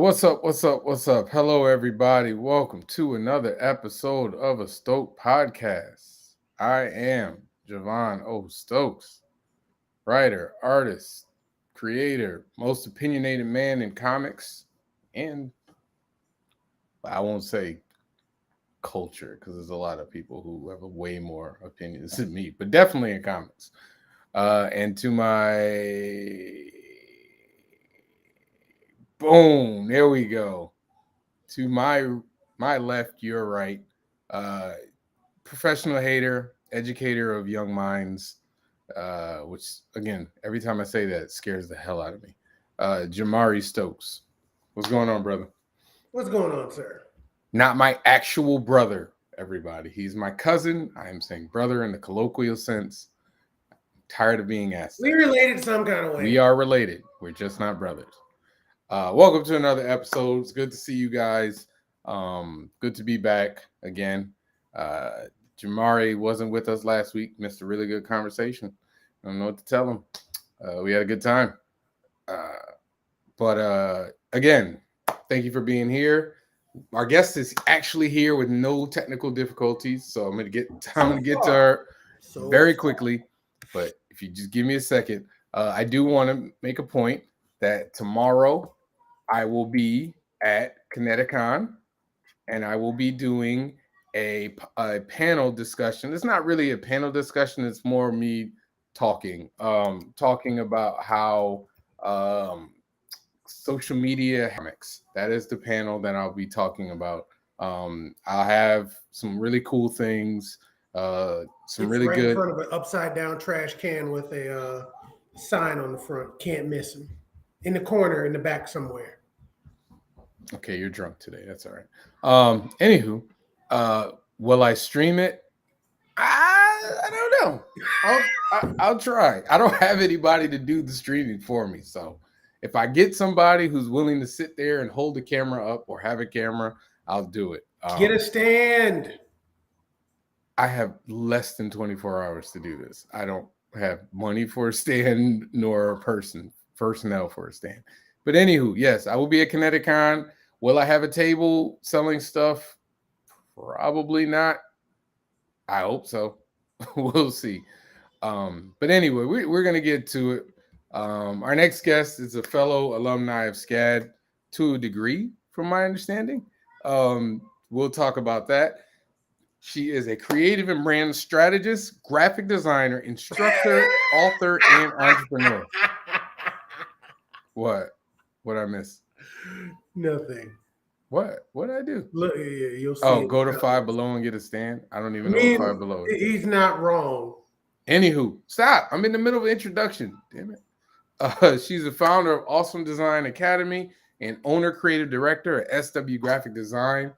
What's up? What's up? What's up? Hello, everybody. Welcome to another episode of a Stoked podcast. I am Javon O. Stokes, writer, artist, creator, most opinionated man in comics, and I won't say culture because there's a lot of people who have way more opinions than me, but definitely in comics. And to my boom, there we go. To my left, your right. Uh, Professional hater, educator of young minds. Which again, every time I say that, it scares the hell out of me. Jamari Stokes, what's going on, brother? What's going on, sir? Not my actual brother, everybody. He's my cousin. I am saying brother in the colloquial sense. I'm tired of being asked. We related some kind of way. We are related. We're just not brothers. Welcome to another episode. It's good to see you guys. Good to be back again. Jamari wasn't with us last week. Missed a really good conversation. I don't know what to tell him. We had a good time. But again, thank you for being here. Our guest is actually here with no technical difficulties, so I'm gonna get to her very quickly. But if you just give me a second, I do want to make a point that tomorrow I will be at Kineticon and I will be doing a panel discussion. It's not really a panel discussion. It's more me talking about how social media comics. That is the panel that I'll be talking about. I'll have some really cool things. Some really right good in front of an upside down trash can with a sign on the front. Can't miss him. In the corner, in the back somewhere. Okay, you're drunk today. That's all right. Anywho, will I stream it? I don't know. I'll try. I don't have anybody to do the streaming for me, so if I get somebody who's willing to sit there and hold the camera up or have a camera, I'll do it. Get a stand. I have less than 24 hours to do this. I don't have money for a stand nor personnel for a stand. But anywho, yes, I will be at Kineticon. Will I have a table selling stuff? Probably not. I hope so. We'll see. But anyway, we're going to get to it. Our next guest is a fellow alumni of SCAD to a degree, from my understanding. We'll talk about that. She is a creative and brand strategist, graphic designer, instructor, author, and entrepreneur. What I miss? Nothing. What did I do? Look, you'll see. Oh, go to Five Below and get a stand. I don't even know what Five Below is. He's not wrong. Anywho, stop. I'm in the middle of an introduction. Damn it. She's the founder of Awesome Design Academy and owner creative director at SW Graphic Design.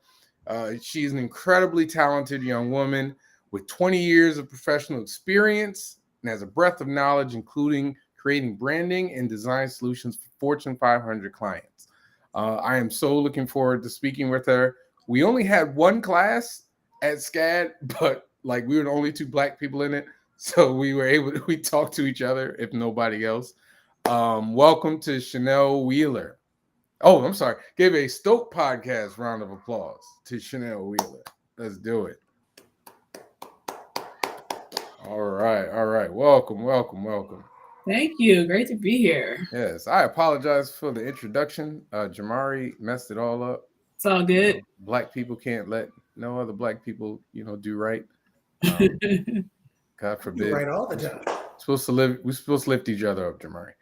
She's an incredibly talented young woman with 20 years of professional experience and has a breadth of knowledge, including creating branding and design solutions for Fortune 500 clients. I am so looking forward to speaking with her. We only had one class at SCAD, but like we were the only two Black people in it. So we talked to each other, if nobody else. Welcome to Shannel Wheeler. Oh, I'm sorry. Give a Stoked podcast round of applause to Shannel Wheeler. Let's do it. All right. Welcome. Thank you. Great to be here. Yes, I apologize for the introduction. Jamari messed it all up. It's all good. Black people can't let no other Black people, do right. God forbid. You're right all the time. We're supposed to lift each other up, Jamari.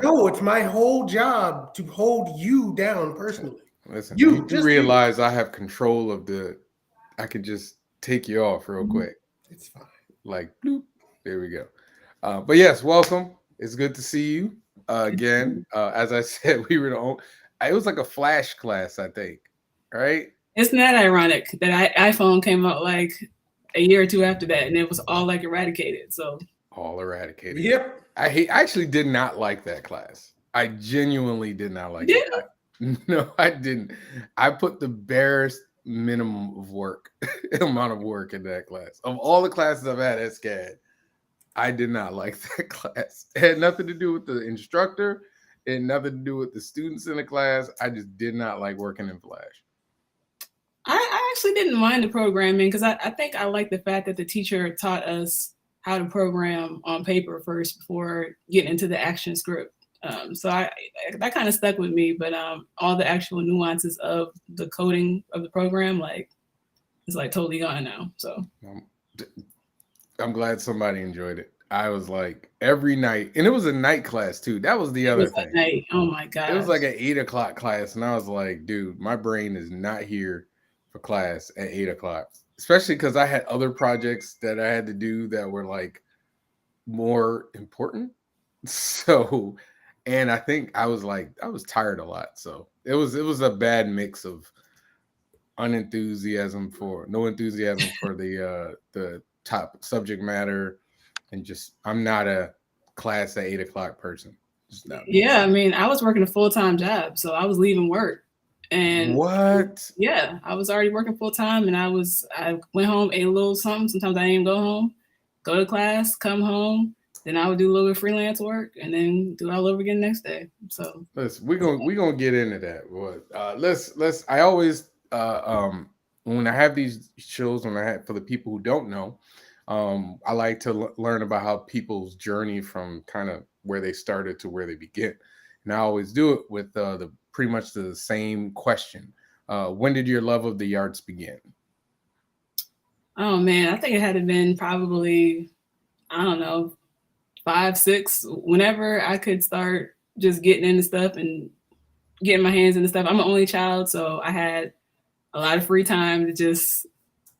No, it's my whole job to hold you down personally. Listen, you realize I have control of I can just take you off real quick. It's fine. Like, bloop, there we go. But yes, welcome. It's good to see you again. As I said, we were it was like a flash class, I think, right? Isn't that ironic that iPhone came out like a year or two after that, and it was all like eradicated? So all eradicated. Yep. I actually did not like that class. I genuinely did not like it. No, I didn't. I put the barest minimum of amount of work in that class. Of all the classes I've had at SCAD, I did not like that class. It had nothing to do with the instructor. It had nothing to do with the students in the class. I just did not like working in Flash. I actually didn't mind the programming because I think I like the fact that the teacher taught us how to program on paper first before getting into the action script. So that kind of stuck with me, but all the actual nuances of the coding of the program, like, it's like totally gone now. So I'm glad somebody enjoyed it. I was like every night, and it was a night class too. That was the other thing. Night. Oh my god! It was like an 8 o'clock class, and I was like, dude, my brain is not here for class at 8 o'clock. Especially because I had other projects that I had to do that were like more important. So, and I think I was tired a lot. So it was a bad mix of no enthusiasm for the top subject matter, and just I'm not a class at 8 o'clock person. Just not. Yeah, I mean, I was working a full-time job, so I was leaving work, and what? Yeah, I was already working full-time, and I went home, ate a little something. Sometimes I didn't even go home, go to class, come home, then I would do a little bit of freelance work, and then do it all over again the next day. So listen, we're gonna get into that. But let's. I always when I have these shows, for the people who don't know, I like to learn about how people's journey from kind of where they started to where they begin, and I always do it with the pretty much the same question. When did your love of the arts begin? oh man, I think it had to been probably, I don't know, 5, 6, whenever I could start just getting into stuff and getting my hands into stuff. I'm an only child, so I had a lot of free time to just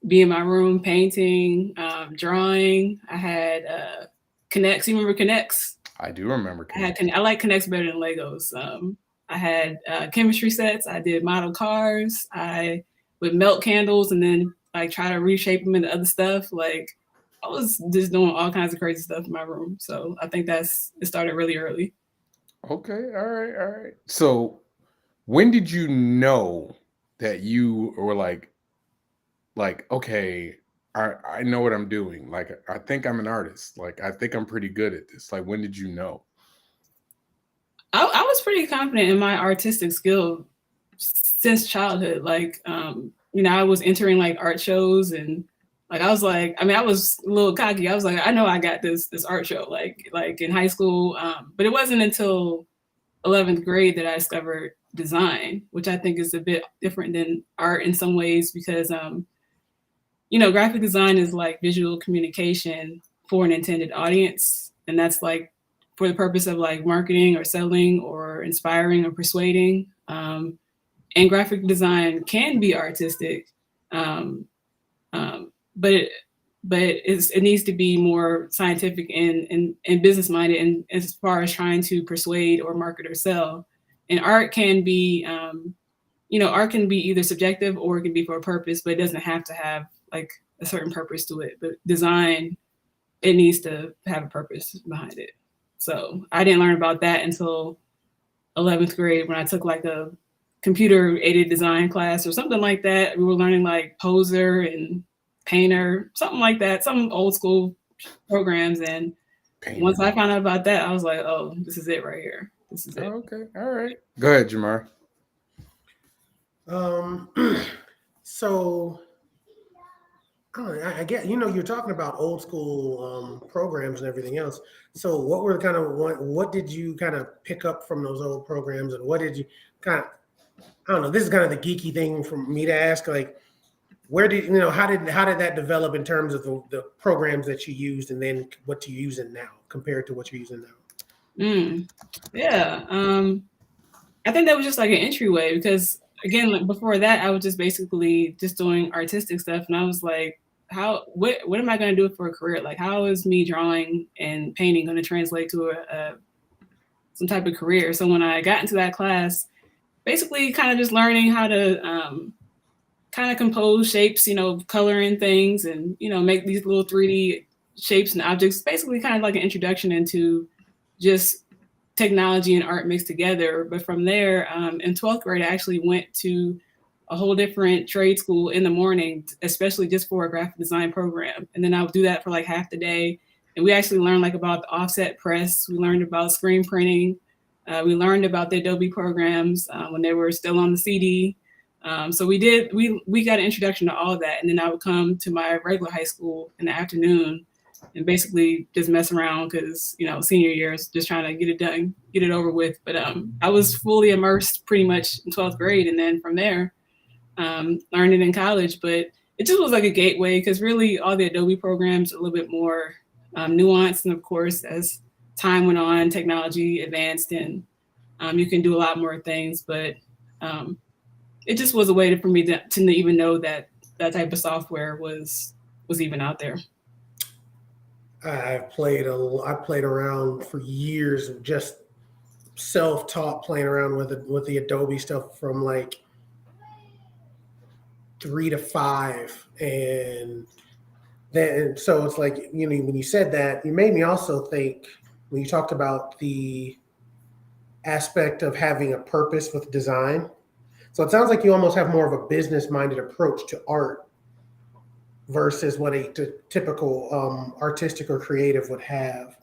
be in my room painting, drawing. I had Connects. You remember Connects? I do remember Connects. I like Connects better than Legos. I had chemistry sets. I did model cars. I would melt candles and then like try to reshape them into other stuff. Like, I was just doing all kinds of crazy stuff in my room. So I think it started really early. Okay, all right. So when did you know that you were like, okay, I know what I'm doing. Like, I think I'm an artist. Like, I think I'm pretty good at this. Like, when did you know? I was pretty confident in my artistic skill since childhood. Like, I was entering like art shows, and like I was a little cocky. I was like, I know I got this art show, like in high school. But it wasn't until 11th grade that I discovered design, which I think is a bit different than art in some ways, because graphic design is like visual communication for an intended audience, and that's like for the purpose of like marketing or selling or inspiring or persuading. And graphic design can be artistic, but it needs to be more scientific and business minded, and as far as trying to persuade or market or sell. And art can be, art can be either subjective or it can be for a purpose, but it doesn't have to have like a certain purpose to it. But design, it needs to have a purpose behind it. So I didn't learn about that until 11th grade when I took like a computer aided design class or something like that. We were learning like Poser and Painter, something like that, some old school programs. And once I found out about that, I was like, oh, this is it right here. This is it. Okay. All right. Go ahead, Jamar. So I get, you're talking about old school programs and everything else. So what did you kind of pick up from those old programs, and what did you kind of, I don't know, this is kind of the geeky thing for me to ask, like, how did that develop in terms of the programs that you used, and then what you're using now compared to what you're using now? Yeah. I think that was just like an entryway, because again, like before that, I was just basically just doing artistic stuff. And I was like, what am I going to do for a career? Like, how is me drawing and painting going to translate to some type of career? So when I got into that class, basically kind of just learning how to kind of compose shapes, color in things, and, make these little 3D shapes and objects, basically kind of like an introduction into just technology and art mixed together. But from there, in 12th grade, I actually went to a whole different trade school in the morning, especially just for a graphic design program. And then I would do that for like half the day. And we actually learned like about the offset press. We learned about screen printing. We learned about the Adobe programs when they were still on the CD. So we got an introduction to all of that. And then I would come to my regular high school in the afternoon and basically just mess around because, senior years, just trying to get it done, get it over with. But I was fully immersed pretty much in 12th grade. And then from there, learned it in college. But it just was like a gateway because really all the Adobe programs are a little bit more nuanced. And of course, as time went on, technology advanced and you can do a lot more things. But it just was a way for me to even know that that type of software was even out there. I played around for years, just self-taught, playing around with the Adobe stuff from like 3 to 5, and then so it's like when you said that, you made me also think when you talked about the aspect of having a purpose with design. So it sounds like you almost have more of a business-minded approach to art versus what a typical artistic or creative would have,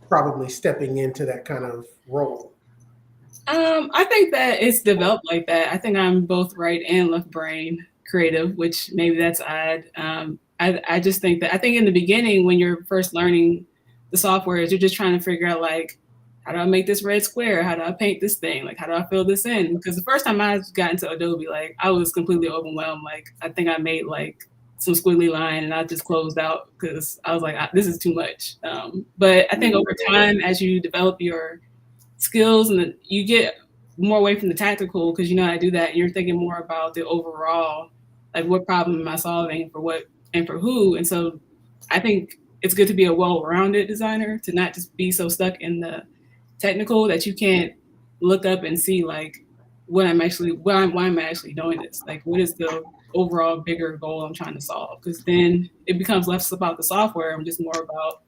probably stepping into that kind of role. I think that it's developed like that. I think I'm both right and left brain creative, which maybe that's odd. I just think that I think in the beginning when you're first learning the software, you're just trying to figure out like, how do I make this red square? How do I paint this thing? Like, how do I fill this in? Because the first time I got into Adobe, like I was completely overwhelmed. Like I think I made like some squiggly line and I just closed out because I was like, this is too much. But I think over time, as you develop your skills and you get more away from the tactical because you know how to do that, and you're thinking more about the overall, like what problem am I solving for what and for who. And so I think it's good to be a well-rounded designer, to not just be so stuck in the technical that you can't look up and see like why am I actually doing this? Like what is the overall bigger goal I'm trying to solve? Because then it becomes less about the software and just more about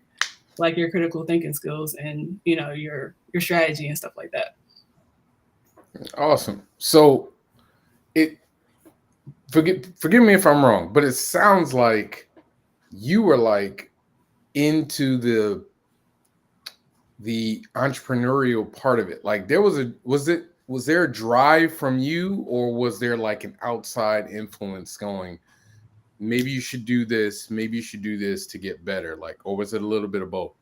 like your critical thinking skills and your strategy and stuff like that. Awesome. So forgive me if I'm wrong, but it sounds like you were like into the entrepreneurial part of it. Like was there a drive from you, or was there like an outside influence going, maybe you should do this, maybe you should do this to get better? Like, or was it a little bit of both?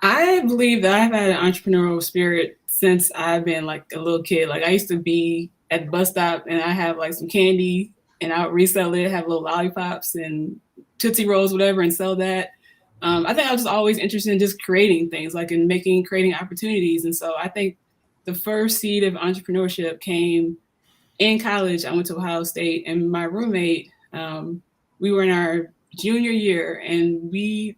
I believe that I've had an entrepreneurial spirit since I've been like a little kid. Like I used to be at the bus stop and I have like some candy and I would resell it, have little lollipops and Tootsie Rolls, whatever, and sell that. I think I was just always interested in just creating things, like in creating opportunities. And so I think the first seed of entrepreneurship came in college. I went to Ohio State, and my roommate, we were in our junior year, and we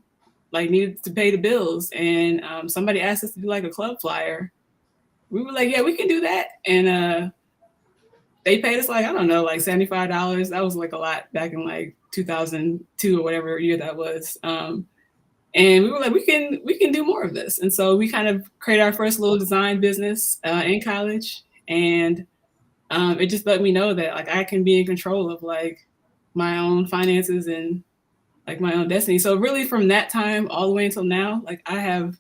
like needed to pay the bills. And somebody asked us to do like a club flyer. We were like, yeah, we can do that. And they paid us like, I don't know, like $75. That was like a lot back in like 2002 or whatever year that was. And we were like, we can do more of this. And so we kind of created our first little design business in college. And it just let me know that like I can be in control of like my own finances and like my own destiny. So really from that time all the way until now, like I have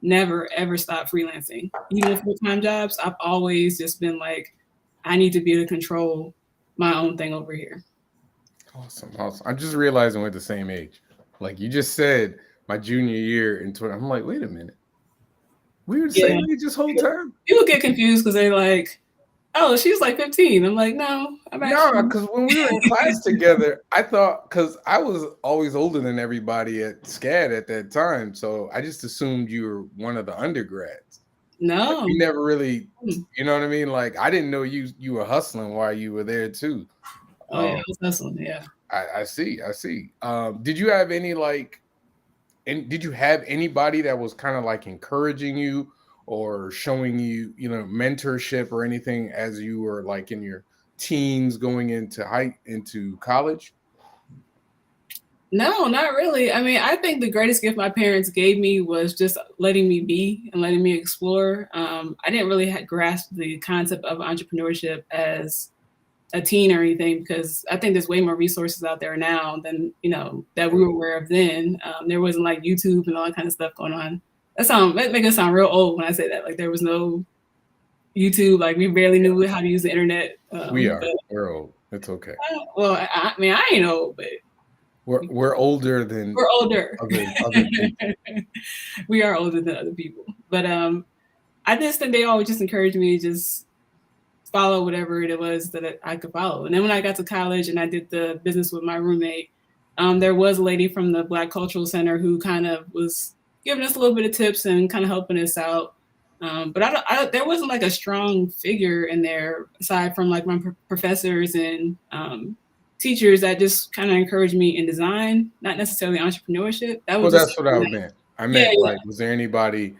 never, ever stopped freelancing. Even with full-time jobs, I've always just been like, I need to be able to control my own thing over here. Awesome. I'm just realizing we're the same age. Like you just said, my junior year in 20. I'm like, wait a minute. We were the same age this whole time? People get confused because they're like, oh, she's like 15. I'm like, no. No, because when we were in class together, I thought, because I was always older than everybody at SCAD at that time. So I just assumed you were one of the undergrads. No. Like, you never really, you know what I mean? Like, I didn't know you were hustling while you were there too. Oh, yeah, I was hustling, yeah. I see. Did you have any like, and did you have anybody that was kind of like encouraging you or showing you, mentorship or anything as you were like in your teens going into college? No, not really. I mean, I think the greatest gift my parents gave me was just letting me be and letting me explore. I didn't really grasp the concept of entrepreneurship as a teen or anything, because I think there's way more resources out there now than, that we were aware of then. There wasn't like YouTube and all that kind of stuff going on that make it sound real old when I say that. Like there was no YouTube, like we barely knew how to use the internet. We're old. It's okay. Well, I mean, I ain't old, but we're older than we're older. Other people. We are older than other people. But I just think they always just encouraged me to just follow whatever it was that I could follow. And then when I got to college and I did the business with my roommate, there was a lady from the Black Cultural Center who kind of was giving us a little bit of tips and kind of helping us out. But there wasn't like a strong figure in there aside from like my professors and teachers that just kind of encouraged me in design, not necessarily entrepreneurship. That's what I meant. I meant was there anybody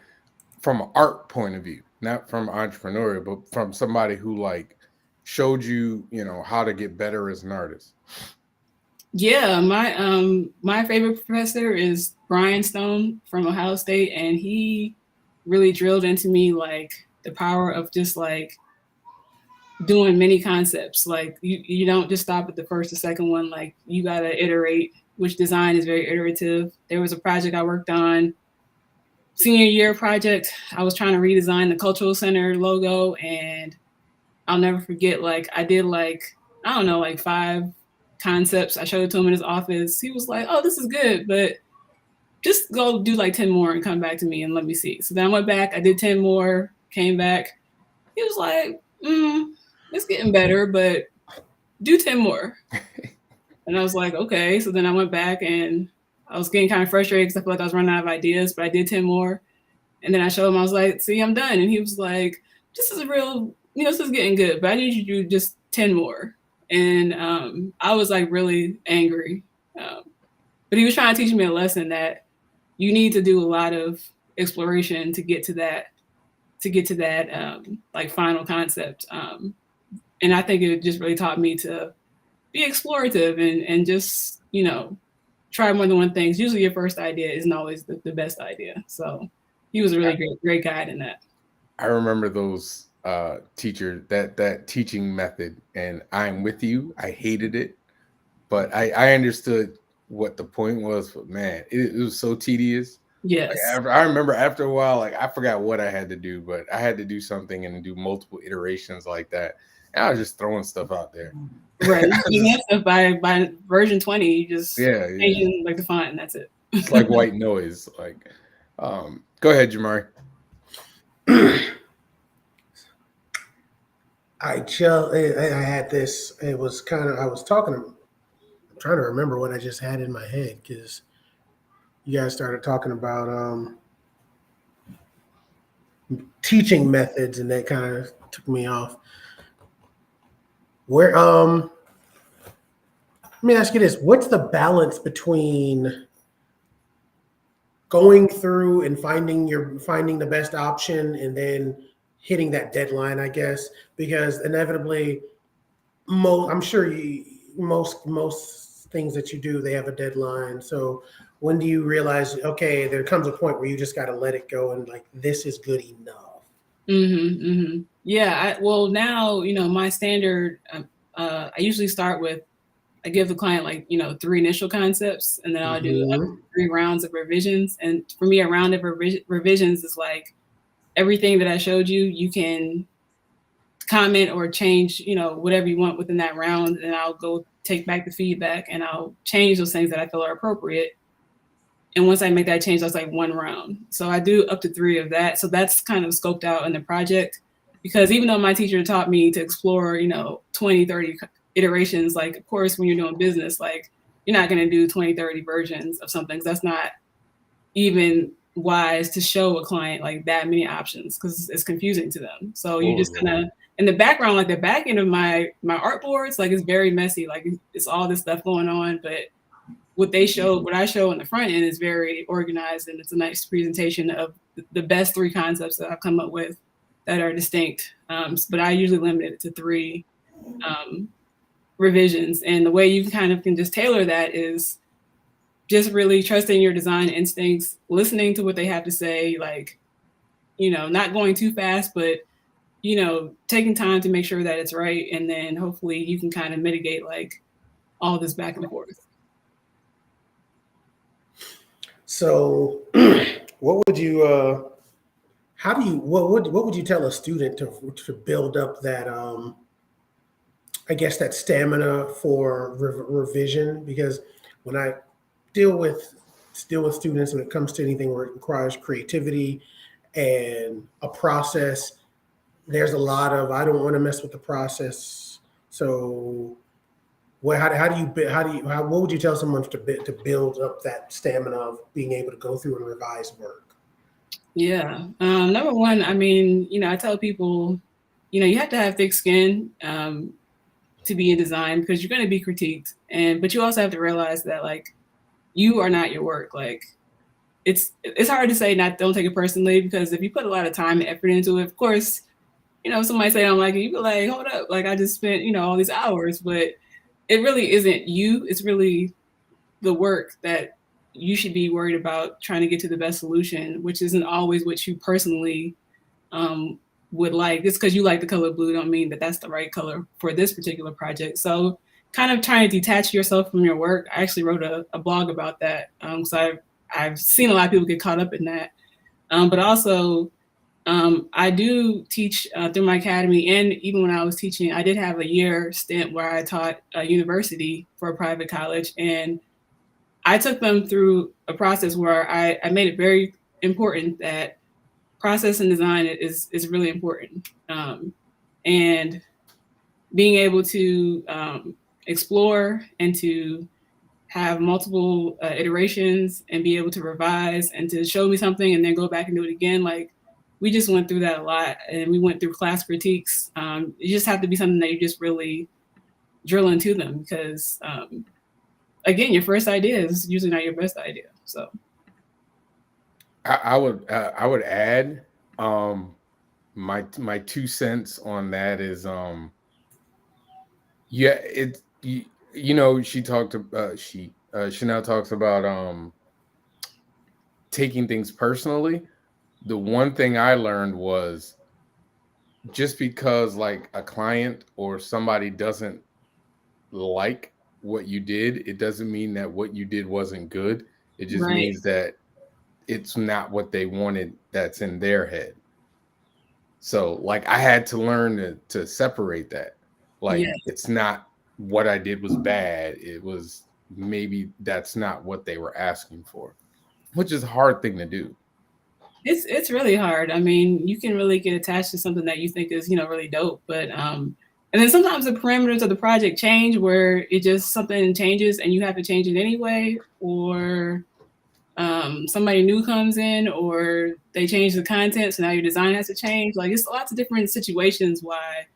from an art point of view, not from entrepreneurial, but from somebody who like showed you, how to get better as an artist? Yeah, my favorite professor is Brian Stone from Ohio State, and he really drilled into me like the power of just like doing many concepts. Like you don't just stop at the first or second one. Like you gotta iterate, which design is very iterative. There was a project I worked on, senior year project. I was trying to redesign the cultural center logo, and I'll never forget, like I did like, I don't know, like 5 concepts. I showed it to him in his office. He was like, "Oh, this is good, but just go do like 10 more and come back to me and let me see." So then I went back, I did 10 more, came back. He was like, it's getting better, but do 10 more. And I was like, okay. So then I went back and I was getting kind of frustrated because I felt like I was running out of ideas, but I did 10 more. And then I showed him, I was like, see, I'm done. And he was like, this is this is getting good, but I need you to do just 10 more. And I was like really angry. But he was trying to teach me a lesson that you need to do a lot of exploration to get to that like final concept. And I think it just really taught me to be explorative and just, try more than one thing. Usually your first idea isn't always the best idea. So he was a really great guide in that. I remember those teacher that teaching method, and I'm with you. I hated it, but I understood what the point was. But man, it was so tedious. Yes. Like I remember after a while, like I forgot what I had to do, but I had to do something and do multiple iterations like that. And I was just throwing stuff out there. Right. Stuff by version 20, you just changing like the font and that's it. It's like white noise. Like, go ahead, Jamari. I had this. It was kind of. I was talking. I'm trying to remember what I just had in my head because you guys started talking about teaching methods, and that kind of took me off. Let me ask you this: what's the balance between going through and finding the best option, and then hitting that deadline, I guess, because inevitably, I'm sure most things that you do, they have a deadline. So when do you realize, okay, there comes a point where you just got to let it go and like, this is good enough? Yeah. Now, my standard, I usually start with, I give the client like, 3 initial concepts, and then I'll do 3 rounds of revisions. And for me, a round of revisions is like, everything that I showed you, you can comment or change, whatever you want within that round. And I'll go take back the feedback and I'll change those things that I feel are appropriate. And once I make that change, that's like 1 round. So I do up to 3 of that. So that's kind of scoped out in the project, because even though my teacher taught me to explore, 20, 30 iterations, like, of course, when you're doing business, like you're not going to do 20, 30 versions of something. That's not even wise to show a client like that many options, because it's confusing to them. So you just kind of in the background, like the back end of my art boards, like it's very messy, like it's all this stuff going on, but what I show in the front end is very organized, and it's a nice presentation of the best 3 concepts that I've come up with that are distinct. But I usually limit it to 3 revisions, and the way you kind of can just tailor that is just really trusting your design instincts, listening to what they have to say, like, not going too fast, but, taking time to make sure that it's right. And then hopefully you can kind of mitigate like all this back and forth. So What would you? How do you? What would you tell a student to build up that? I guess that stamina for revision, because when I deal with students when it comes to anything where it requires creativity and a process, there's a lot of I don't want to mess with the process. So how do you what would you tell someone to build up that stamina of being able to go through and revise work? Yeah. Number one, I mean, I tell people, you have to have thick skin to be in design because you're going to be critiqued, but you also have to realize that like you are not your work. Like it's hard to say not don't take it personally because if you put a lot of time and effort into it, of course, if somebody say I don't like it, you be like, hold up, like I just spent all these hours, but it really isn't you. It's really the work that you should be worried about trying to get to the best solution, which isn't always what you personally um, would like. Just because you like the color blue don't mean that that's the right color for this particular project. So kind of trying to detach yourself from your work. I actually wrote a blog about that. So I've seen a lot of people get caught up in that. But also I do teach through my academy, and even when I was teaching, I did have a year stint where I taught a university for a private college, and I took them through a process where I made it very important that process and design is really important, and being able to explore and to have multiple iterations and be able to revise and to show me something and then go back and do it again. Like we just went through that a lot, and we went through class critiques. You just have to be something that you just really drill into them because again, your first idea is usually not your best idea. So I would add my 2 cents on that is yeah, she talked Shannel talks about taking things personally. The one thing I learned was just because like a client or somebody doesn't like what you did, it doesn't mean that what you did wasn't good. It just right, means that it's not what they wanted that's in their head. So like I had to learn to separate that. Like yes, it's not what I did was bad. It was maybe that's not what they were asking for, which is a hard thing to do. it's really hard. I mean, you can really get attached to something that you think is really dope, but and then sometimes the parameters of the project change where it just something changes and you have to change it anyway, or somebody new comes in or they change the content, so now your design has to change. Like it's lots of different situations why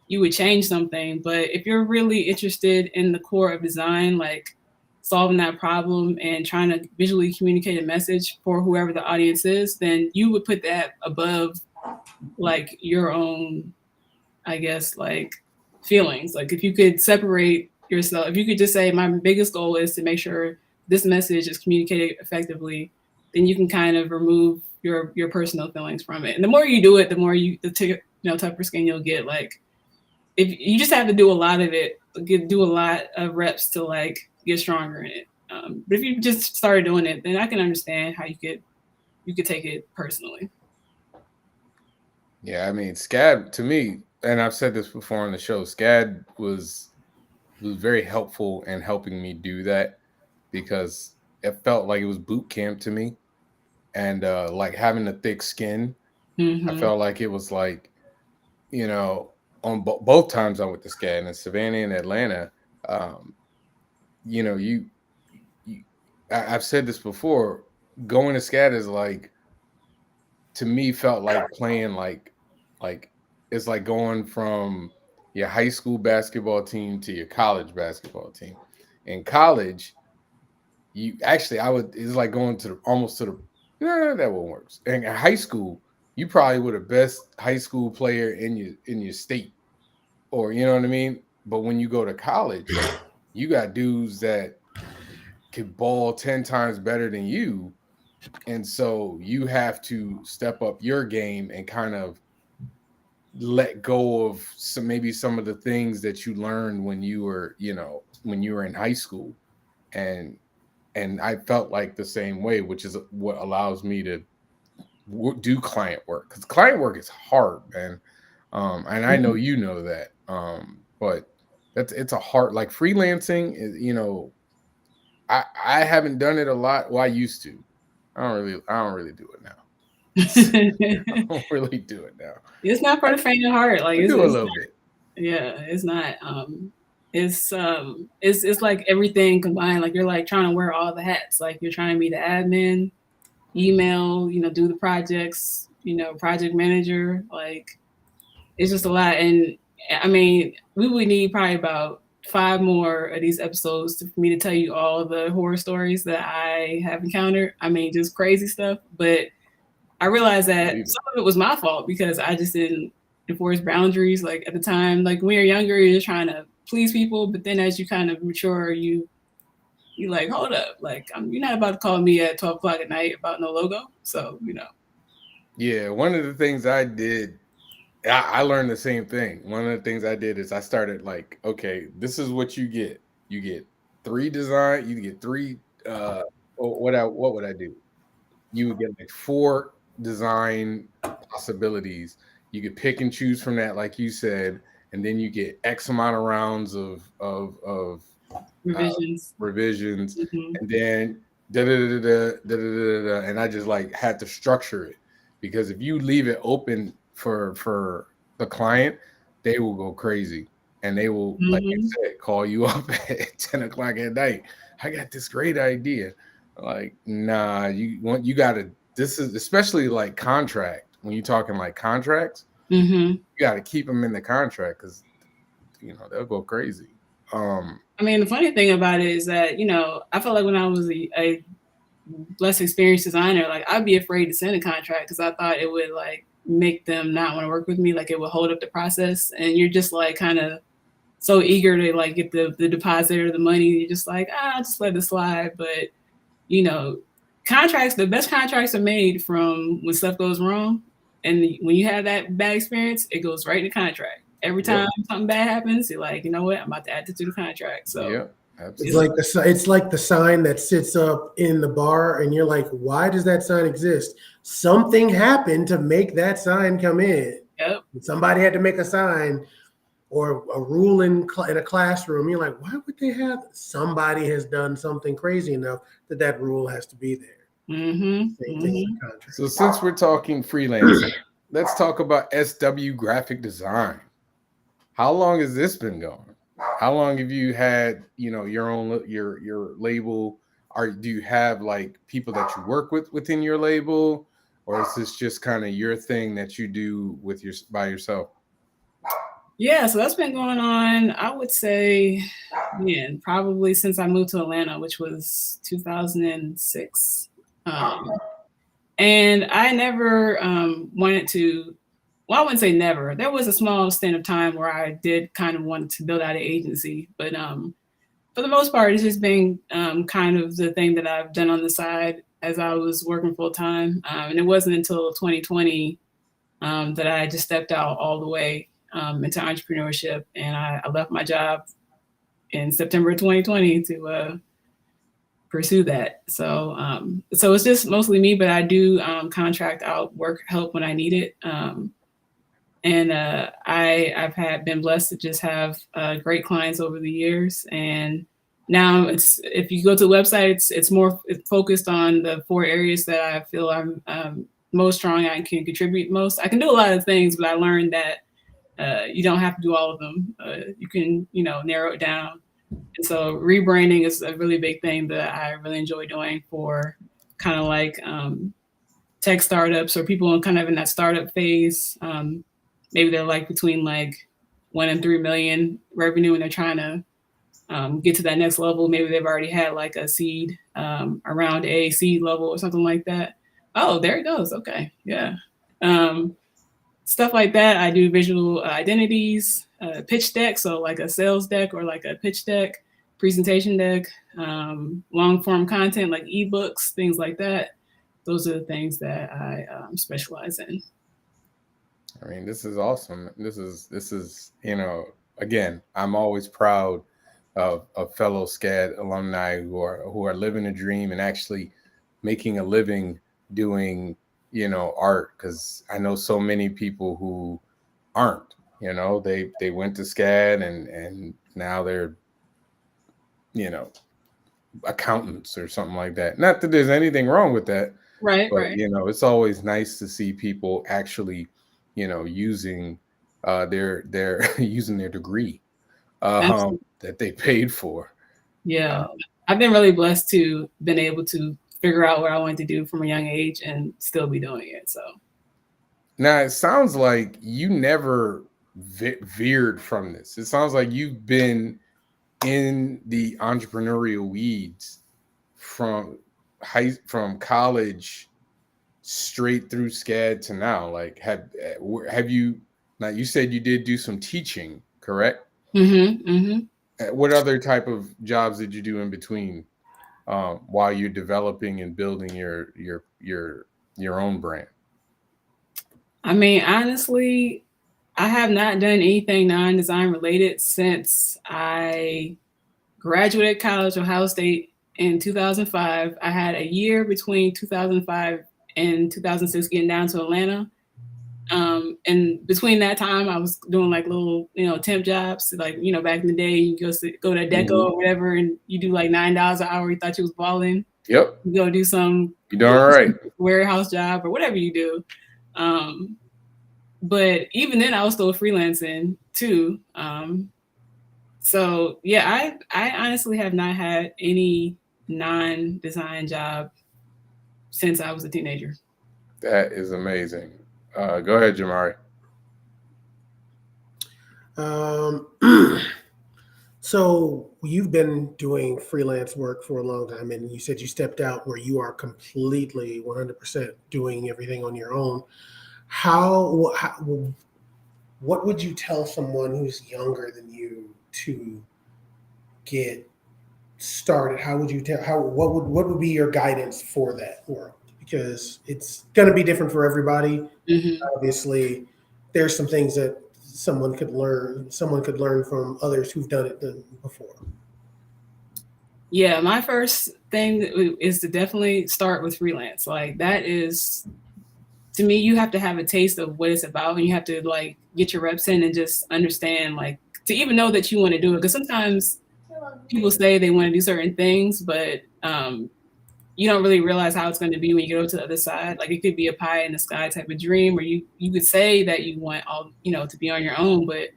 you would change something. But if you're really interested in the core of design, like solving that problem and trying to visually communicate a message for whoever the audience is, then you would put that above like your own, I guess, like feelings. Like if you could separate yourself, if you could just say, my biggest goal is to make sure this message is communicated effectively, then you can kind of remove your personal feelings from it. And the more you do it, the more tougher skin you'll get. Like if you just have to do a lot of it, do a lot of reps to like get stronger in it. But if you just started doing it, then I can understand how you could take it personally. Yeah, I mean, SCAD to me, and I've said this before on the show, SCAD was very helpful in helping me do that because it felt like it was boot camp to me. And like having a thick skin, I Hmm. felt like it was like, you know, on both times I went to SCAD in Savannah and Atlanta, um, you know, you I've said this before, going to SCAD is like to me felt like playing like it's like going from your high school basketball team to your college basketball team. In college, you actually I would it's like going to the almost to the that won't work. In high school, you probably were the best high school player in your state, or you know what I mean? But when you go to college, you got dudes that could ball 10 times better than you. And so you have to step up your game and kind of let go of some of the things that you learned when you were, when you were in high school. And and I felt like the same way, which is what allows me to do client work, because client work is hard, man. And I know you know that. But it's a hard, like freelancing is, I haven't done it a lot. Well, I used to. I don't really do it now. I don't really do it now. It's not for the faint of heart. Like I do a little bit. yeah, it's not. It's like everything combined. Like you're like trying to wear all the hats. Like you're trying to be the admin, email, do the projects, project manager. Like it's just a lot. And I mean, we would need probably about 5 more of these episodes for me to tell you all the horror stories that I have encountered. I mean, just crazy stuff. But I realized that some of it was my fault because I just didn't enforce boundaries. Like at the time, like when you're younger, you're just trying to please people. But then as you kind of mature, you like, hold up, like you're not about to call me at 12 o'clock at night about no logo. So, Yeah, one of the things I did, I learned the same thing. One of the things I did is I started like, okay, this is what you get. You get 3 design, you get 3 what would I do? You would get like 4 design possibilities. You could pick and choose from that, like you said, and then you get X amount of rounds of revisions, and then and I just like had to structure it, because if you leave it open for the client, they will go crazy, and they will, like I said, call you up at 10 o'clock at night. I got this great idea. Like, nah, you gotta, this is especially like contract, when you're talking like contracts, you gotta keep them in the contract, because they'll go crazy. I mean, the funny thing about it is that, I felt like when I was a less experienced designer, like I'd be afraid to send a contract because I thought it would like make them not want to work with me. Like it would hold up the process. And you're just like kind of so eager to like get the deposit or the money. You're just like, just let it slide. But, contracts, the best contracts are made from when stuff goes wrong. And when you have that bad experience, it goes right in the contract. Every time something bad happens, you're like, you know what? I'm about to add it to the contract. So absolutely. It's like the sign that sits up in the bar, and you're like, why does that sign exist? Something happened to make that sign come in. Yep. Somebody had to make a sign or a rule in a classroom. You're like, why would they have? Somebody has done something crazy enough that rule has to be there. So since we're talking freelancing, let's talk about SW graphic design. How long has this been going? How long have you had, your own your label? Do you have like people that you work with within your label, or is this just kind of your thing that you do by yourself? Yeah, so that's been going on, I would say, probably since I moved to Atlanta, which was 2006. And I never wanted to, well, I wouldn't say never. There was a small stint of time where I did kind of want to build out an agency, but for the most part, it's just been kind of the thing that I've done on the side as I was working full time. And it wasn't until 2020 that I just stepped out all the way into entrepreneurship, and I left my job in September 2020 to pursue that. So so it's just mostly me, but I do contract out work help when I need it. And I've been blessed to just have great clients over the years. And now if you go to the website, it's more focused on the 4 areas that I feel I'm most strong. I can contribute most. I can do a lot of things, but I learned that you don't have to do all of them. You can, narrow it down. And so rebranding is a really big thing that I really enjoy doing for kind of like tech startups or people kind of in that startup phase. Maybe they're like between like 1 and 3 million revenue, and they're trying to get to that next level. Maybe they've already had like a seed around a seed level or something like that. Oh, there it goes. Okay. Yeah. Stuff like that. I do visual identities, pitch deck. So like a sales deck or like a pitch deck, presentation deck, long form content like ebooks, things like that. Those are the things that I specialize in. I mean, this is awesome. This is, again, I'm always proud of fellow SCAD alumni who are living a dream and actually making a living doing, art. Because I know so many people who aren't. They went to SCAD and now they're, you know, accountants or something like that. Not that there's anything wrong with that, Right, but right. it's always nice to see people actually, using their using their degree Absolutely. that they paid for. Yeah. Um, I've been really blessed to been able to figure out what I wanted to do from a young age and still be doing it. So Now it sounds like you never veered from this. It sounds like you've been in the entrepreneurial weeds from from college straight through SCAD to now. Like, have you? Now you said you did do some teaching, correct? What other type of jobs did you do in between while you're developing and building your own brand? I mean, honestly, I have not done anything non-design related since I graduated college, Ohio State in 2005. I had a year between 2005 and 2006 getting down to Atlanta. And between that time, I was doing like little, temp jobs. Like, back in the day, you go to Deco or whatever, and you do like $9 an hour. You thought you was balling. Yep. You go do some You doing all right. warehouse job or whatever you do. But even then, I was still freelancing too. So yeah, I honestly have not had any non-design job since I was a teenager. That is amazing. Go ahead, Jamari. So you've been doing freelance work for a long time, and you said you stepped out where you are completely 100% doing everything on your own. What would you tell someone who's younger than you to get started? What would be your guidance for that world? Because it's going to be different for everybody. Obviously, there's some things that someone could learn from others who've done it before. Yeah, my first thing is to definitely start with freelance. Like that is, to me, you have to have a taste of what it's about, and you have to like get your reps in and just understand, like, to even know that you want to do it. Because sometimes people say they want to do certain things, but you don't really realize how it's going to be when you go to the other side. Like it could be a pie in the sky type of dream, or you could say that you want all, to be on your own, but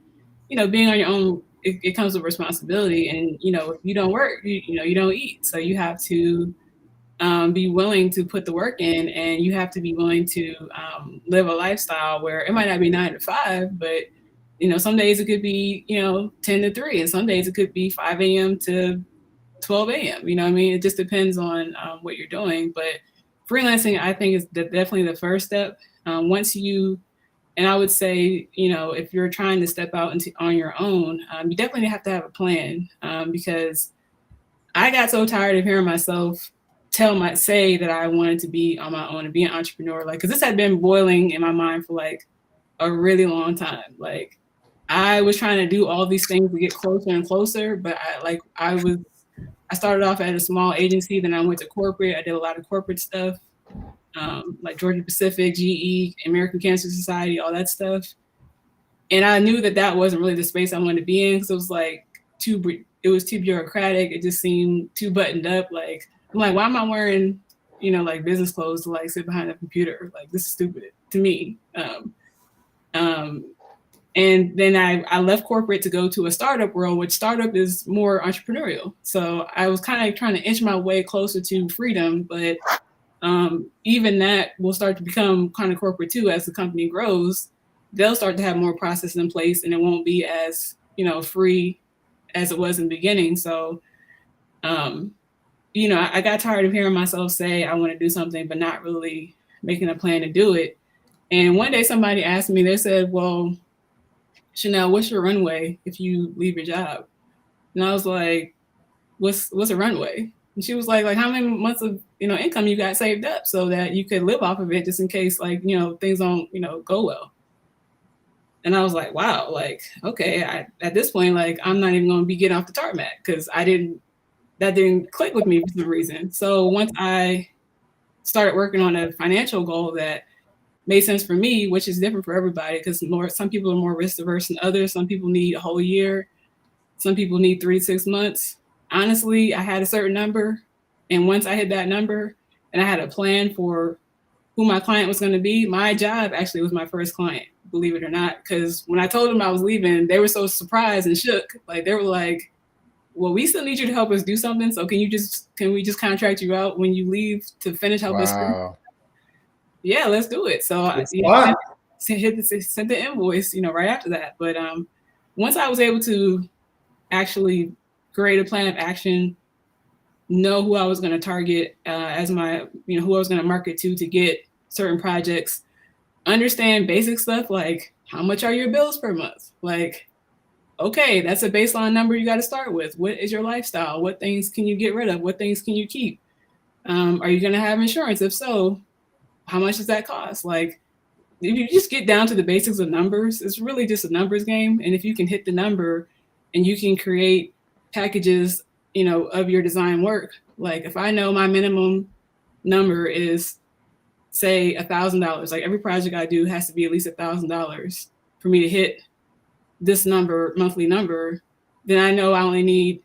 being on your own, it comes with responsibility. And if you don't work, you don't eat. So you have to be willing to put the work in, and you have to be willing to live a lifestyle where it might not be 9 to 5, but some days it could be 10 to 3, and some days it could be 5 a.m. to 12 a.m. You know what I mean? It just depends on what you're doing. But freelancing, I think, is definitely the first step. And I would say, if you're trying to step out on your own, you definitely have to have a plan, because I got so tired of hearing myself say that I wanted to be on my own and be an entrepreneur. Like, because this had been boiling in my mind for like a really long time. Like, I was trying to do all these things to get closer and closer, but I started off at a small agency, then I went to corporate. I did a lot of corporate stuff, like Georgia Pacific, GE, American Cancer Society, all that stuff. And I knew that wasn't really the space I wanted to be in, because it was like it was too bureaucratic. It just seemed too buttoned up. Like, I'm like, why am I wearing, like business clothes to like sit behind a computer? Like, this is stupid to me. And then I left corporate to go to a startup world, which startup is more entrepreneurial. So I was kind of trying to inch my way closer to freedom, but even that will start to become kind of corporate too. As the company grows, they'll start to have more processes in place, and it won't be as, free as it was in the beginning. So, I got tired of hearing myself say I want to do something, but not really making a plan to do it. And one day somebody asked me, they said, well, Shannel, what's your runway if you leave your job? And I was like, what's a runway? And she was like how many months of, income you got saved up so that you could live off of it just in case, like, things don't, go well. And I was like, wow, like, okay, at this point, like, I'm not even going to be getting off the tarmac because that didn't click with me for some reason. So once I started working on a financial goal that made sense for me, which is different for everybody because some people are more risk averse than others. Some people need a whole year. Some people need 3 to 6 months. Honestly, I had a certain number. And once I hit that number and I had a plan for who my client was going to be, my job actually was my first client, believe it or not. Because when I told them I was leaving, they were so surprised and shook. Like they were like, well, we still need you to help us do something. So can we just contract you out when you leave to finish help us? Wow. Yeah, let's do it. So I sent the invoice, right after that. But once I was able to actually create a plan of action, know who I was going to target as my, who I was going to market to get certain projects, understand basic stuff like how much are your bills per month? Like, okay, that's a baseline number you got to start with. What is your lifestyle? What things can you get rid of? What things can you keep? Are you going to have insurance? If so, how much does that cost? Like, if you just get down to the basics of numbers, it's really just a numbers game. And if you can hit the number and you can create packages, of your design work, like if I know my minimum number is, say, $1,000, like every project I do has to be at least $1,000 for me to hit this monthly number, then I know I only need,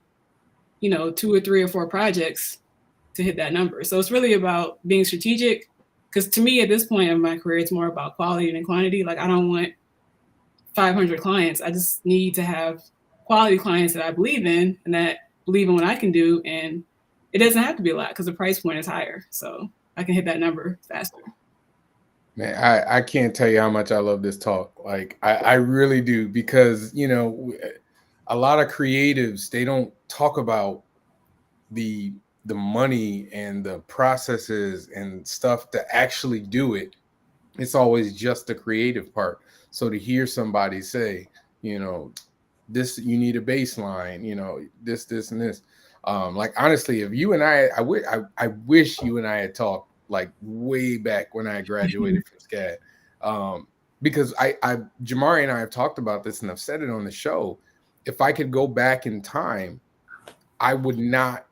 2 or 3 or 4 projects to hit that number. So it's really about being strategic. Because to me, at this point in my career, it's more about quality than quantity. Like I don't want 500 clients. I just need to have quality clients that I believe in and that believe in what I can do. And it doesn't have to be a lot because the price point is higher. So I can hit that number faster. Man, I can't tell you how much I love this talk. Like I really do, because a lot of creatives, they don't talk about the money and the processes and stuff to actually do it. It's always just the creative part. So to hear somebody say, this, you need a baseline, this and this. Like honestly, if you and I wish you and I had talked like way back when I graduated from SCAD. Because Jamari and I have talked about this and I've said it on the show. If I could go back in time, I would not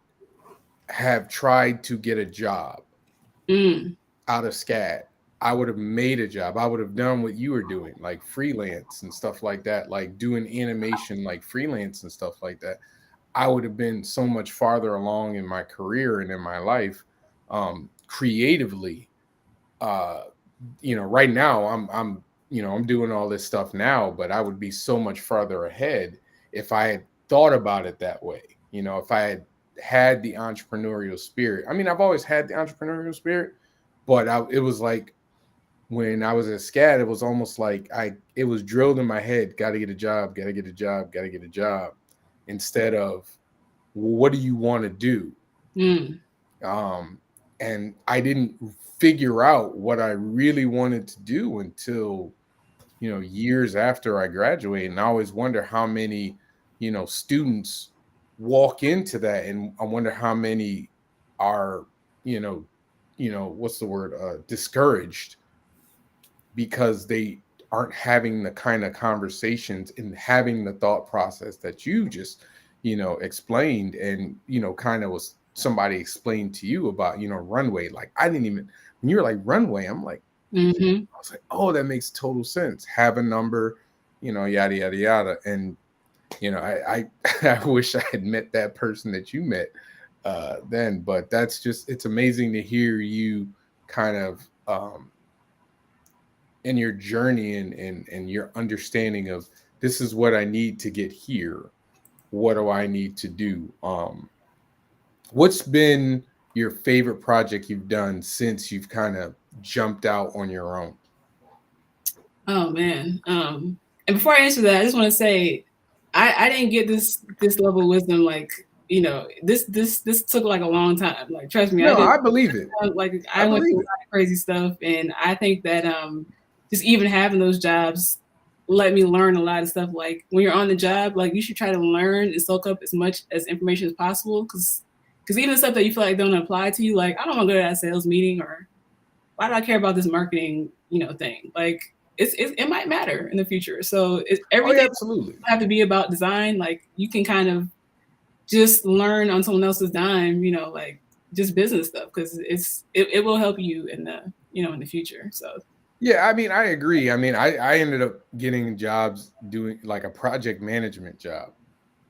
have tried to get a job out of SCAD. I would have made a job. I would have done what you were doing, like freelance and stuff like that, like doing animation, like freelance and stuff like that. I would have been so much farther along in my career and in my life, creatively. Right now I'm doing all this stuff now, but I would be so much farther ahead if I had thought about it that way. If I had the entrepreneurial spirit. I mean, I've always had the entrepreneurial spirit, but it was like when I was at SCAD, it was almost like it was drilled in my head, got to get a job, got to get a job, got to get a job, instead of, well, what do you want to do? And I didn't figure out what I really wanted to do until, years after I graduated. And I always wonder how many, students walk into that, and I wonder how many are, what's the word, discouraged because they aren't having the kind of conversations and having the thought process that you just, explained, and, kind of was somebody explained to you about, runway. Like I didn't even, when you were like runway, I'm like, I was like, oh, that makes total sense. Have a number, yada, yada, yada. And, I wish I had met that person that you met then, but it's amazing to hear you kind of, in your journey and your understanding of, this is what I need to get here. What do I need to do? What's been your favorite project you've done since you've kind of jumped out on your own? Oh man. And before I answer that, I just want to say I didn't get this level of wisdom like, this took like a long time. Like trust me, No, I believe it. Like I went through a lot of crazy stuff, and I think that just even having those jobs let me learn a lot of stuff. Like when you're on the job, like you should try to learn and soak up as much as information as possible, because even the stuff that you feel like don't apply to you, like I don't want to go to that sales meeting, or why do I care about this marketing, thing? Like it might matter in the future. So Oh, yeah, everything absolutely. doesn't have to be about design. Like you can kind of just learn on someone else's dime, like just business stuff, because it will help you in the in the future. So Yeah, I mean, I agree. I mean, I ended up getting jobs doing like a project management job.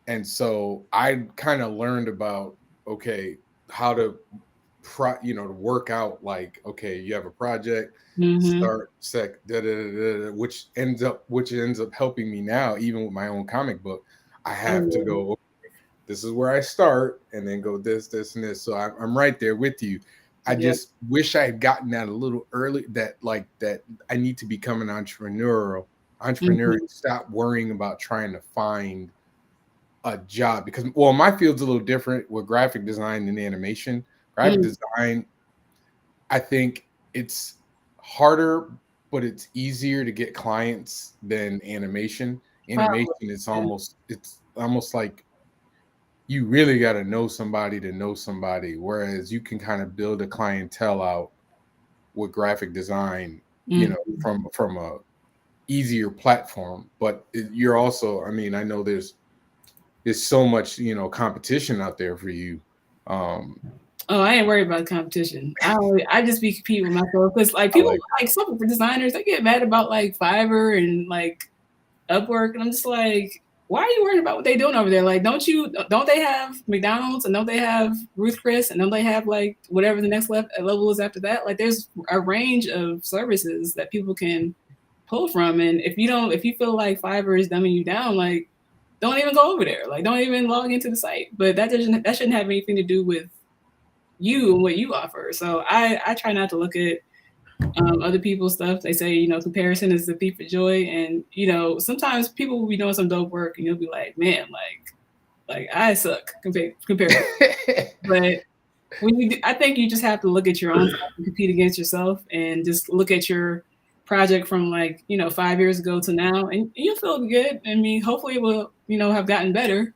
And so I kind of learned about, okay, how to to work out, like, okay, you have a project, mhm. start sec da, da, da, da, da, which ends up helping me now, even with my own comic book. I have to Oh, go, this is where I start, and then go this and this. So I'm right there with you. I yeah. just wish I had gotten that a little early, that I need to become an entrepreneur Mhm. and stop worrying about trying to find a job, because, well, my field's a little different with graphic design and animation. Graphic Mm. design, I think it's harder, but it's easier to get clients than animation. Probably. Animation, it's almost like you really got to know somebody, whereas you can kind of build a clientele out with graphic design, Mm. from a easier platform. But you're also, I mean, I know there's so much, competition out there for you. Um, Oh, I ain't worried about competition. I just be competing with myself, because like I people, like like some designers, they get mad about like Fiverr and like Upwork, and I'm just like, why are you worried about what they doing over there? Like, don't they have McDonald's, and don't they have Ruth Chris, and don't they have like whatever the next level is after that? Like, there's a range of services that people can pull from, and if you feel like Fiverr is dumbing you down, like, don't even go over there. Like, don't even log into the site. But that shouldn't have anything to do with you and what you offer. So I try not to look at other people's stuff. They say, comparison is the thief of joy. And, sometimes people will be doing some dope work and you'll be like, man, like I suck compared to, it. but I think you just have to look at your own stuff and compete against yourself, and just look at your project from like, 5 years ago to now, and you'll feel good. I mean, hopefully it will, have gotten better.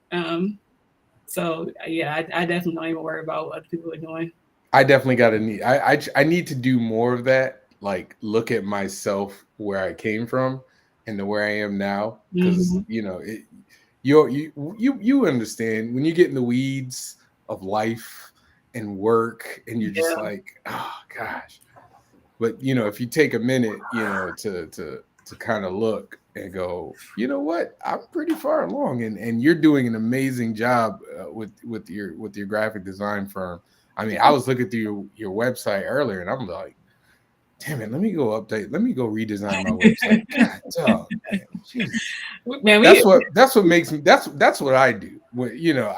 So yeah, I definitely don't even worry about what other people are doing. I definitely got to need. I need to do more of that. Like, look at myself, where I came from and to where I am now, because Hmm. you understand when you get in the weeds of life and work, and you're just Yeah. like, oh gosh. But if you take a minute, to kind of look and go, you know what, I'm pretty far along, and you're doing an amazing job, with your graphic design firm. I mean, I was looking through your website earlier, and I'm like, damn it, let me go update, let me go redesign my website. God, dog, man, Jesus. Man, That's what makes me. That's what I do. When yeah,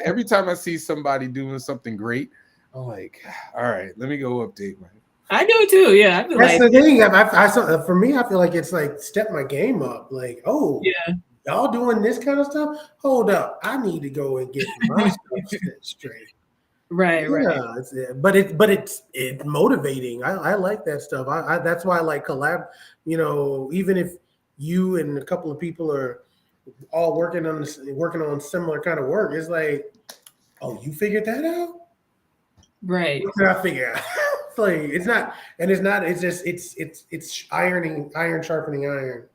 every time I see somebody doing something great, I'm like, all right, let me go update my. I do it too. Yeah, I feel That's like, the thing. For me, I feel like it's like step my game up. Like, oh, yeah, y'all doing this kind of stuff? Hold up, I need to go and get my stuff straight. right, right. Yeah, it's motivating. I like that stuff. I that's why I like collab. Even if you and a couple of people are all working on similar kind of work, it's like, oh, you figured that out? Right. What did I figure out? It's like it's not. It's just it's iron sharpening iron.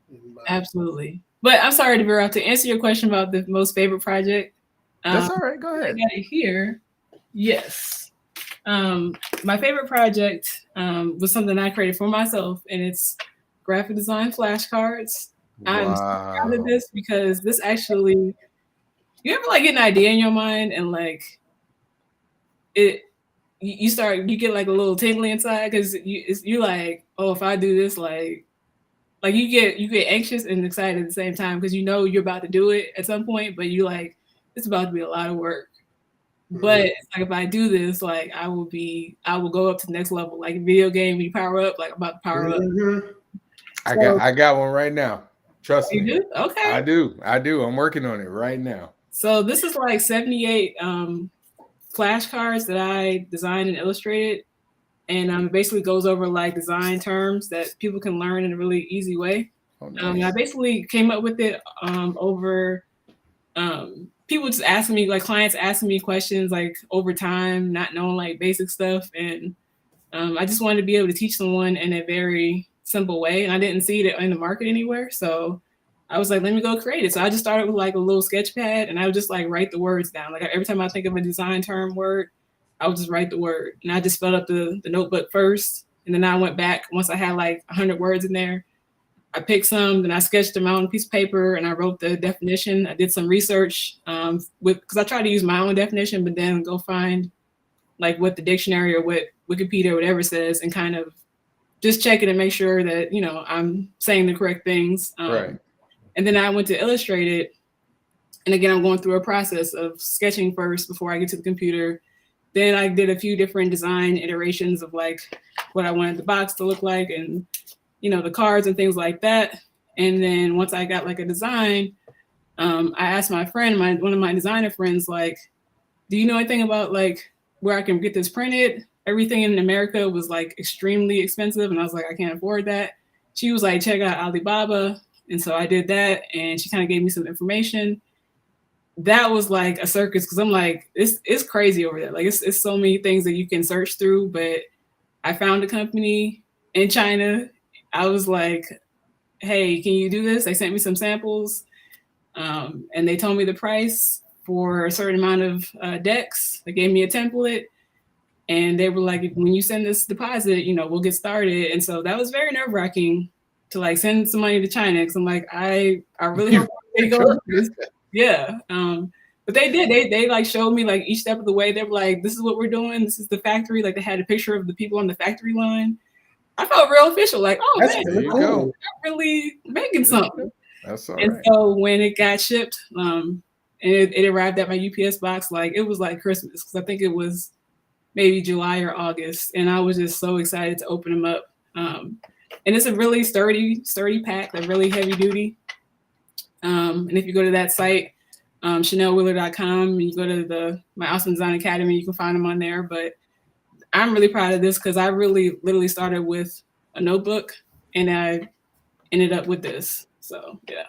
Absolutely. But I'm sorry to veer off. To answer your question about the most favorite project, That's um, all right. Go I ahead. got it here. Yes. My favorite project was something I created for myself, and it's graphic design flashcards. I'm so proud of Wow. this, because this actually, you ever like get an idea in your mind and like it, you get like a little tingly inside, because you're like, oh, if I do this, like you get anxious and excited at the same time, because you're about to do it at some point, but you like, it's about to be a lot of work. But Mhm. it's like, if I do this, like I will go up to the next level. Like a video game, you power up, like I'm about to power up. Mhm. I got So I got one right now. Trust you me. do? Okay. I do. I do. I'm working on it right now. So this is like 78 flashcards that I designed and illustrated. And it basically goes over like design terms that people can learn in a really easy way. Oh, And I nice. basically came up with it over people just asking me, like clients asking me questions like over time, not knowing like basic stuff. And I just wanted to be able to teach someone in a very simple way, and I didn't see it in the market anywhere. So I was like, let me go create it. So I just started with like a little sketch pad, and I would just like write the words down. Like every time I think of a design term word, I would just write the word, and I just filled up the notebook first, and then I went back once I had like 100 words in there. I picked some, then I sketched them out on a piece of paper, and I wrote the definition. I did some research because I tried to use my own definition, but then go find like what the dictionary or what Wikipedia or whatever says, and kind of just check it and make sure that, you know, I'm saying the correct things. Right. And then I went to illustrate it. And again, I'm going through a process of sketching first before I get to the computer. Then I did a few different design iterations of like what I wanted the box to look like, and, you know, the cards and things like that. And then once I got like a design, I asked my friend, one of my designer friends, like, do you know anything about like where I can get this printed? Everything in America was like extremely expensive, and I was like, I can't afford that. She was like, check out Alibaba. And so I did that, and she kind of gave me some information. That was like a circus, because I'm like, it's crazy over there. Like it's so many things that you can search through. But I found a company in China. I was like, hey, can you do this? They sent me some samples, and they told me the price for a certain amount of decks. They gave me a template, and they were like, when you send this deposit, you know, we'll get started. And so that was very nerve-wracking to like send some money to China, because I'm like, I really hope they go with this. Yeah. But they did. They like showed me like each step of the way. They were like, this is what we're doing. This is the factory. Like they had a picture of the people on the factory line. I felt real official. Like, oh That's man, really I'm cool. really making something. That's all And right. so when it got shipped, and it arrived at my UPS box, like it was like Christmas, because I think it was maybe July or August, and I was just so excited to open them up. And it's a really sturdy pack, like really heavy duty. And if you go to that site, ChannelWheeler.com, and you go to my Awesome Design Academy, you can find them on there. But I'm really proud of this, because I really literally started with a notebook, and I ended up with this. So yeah.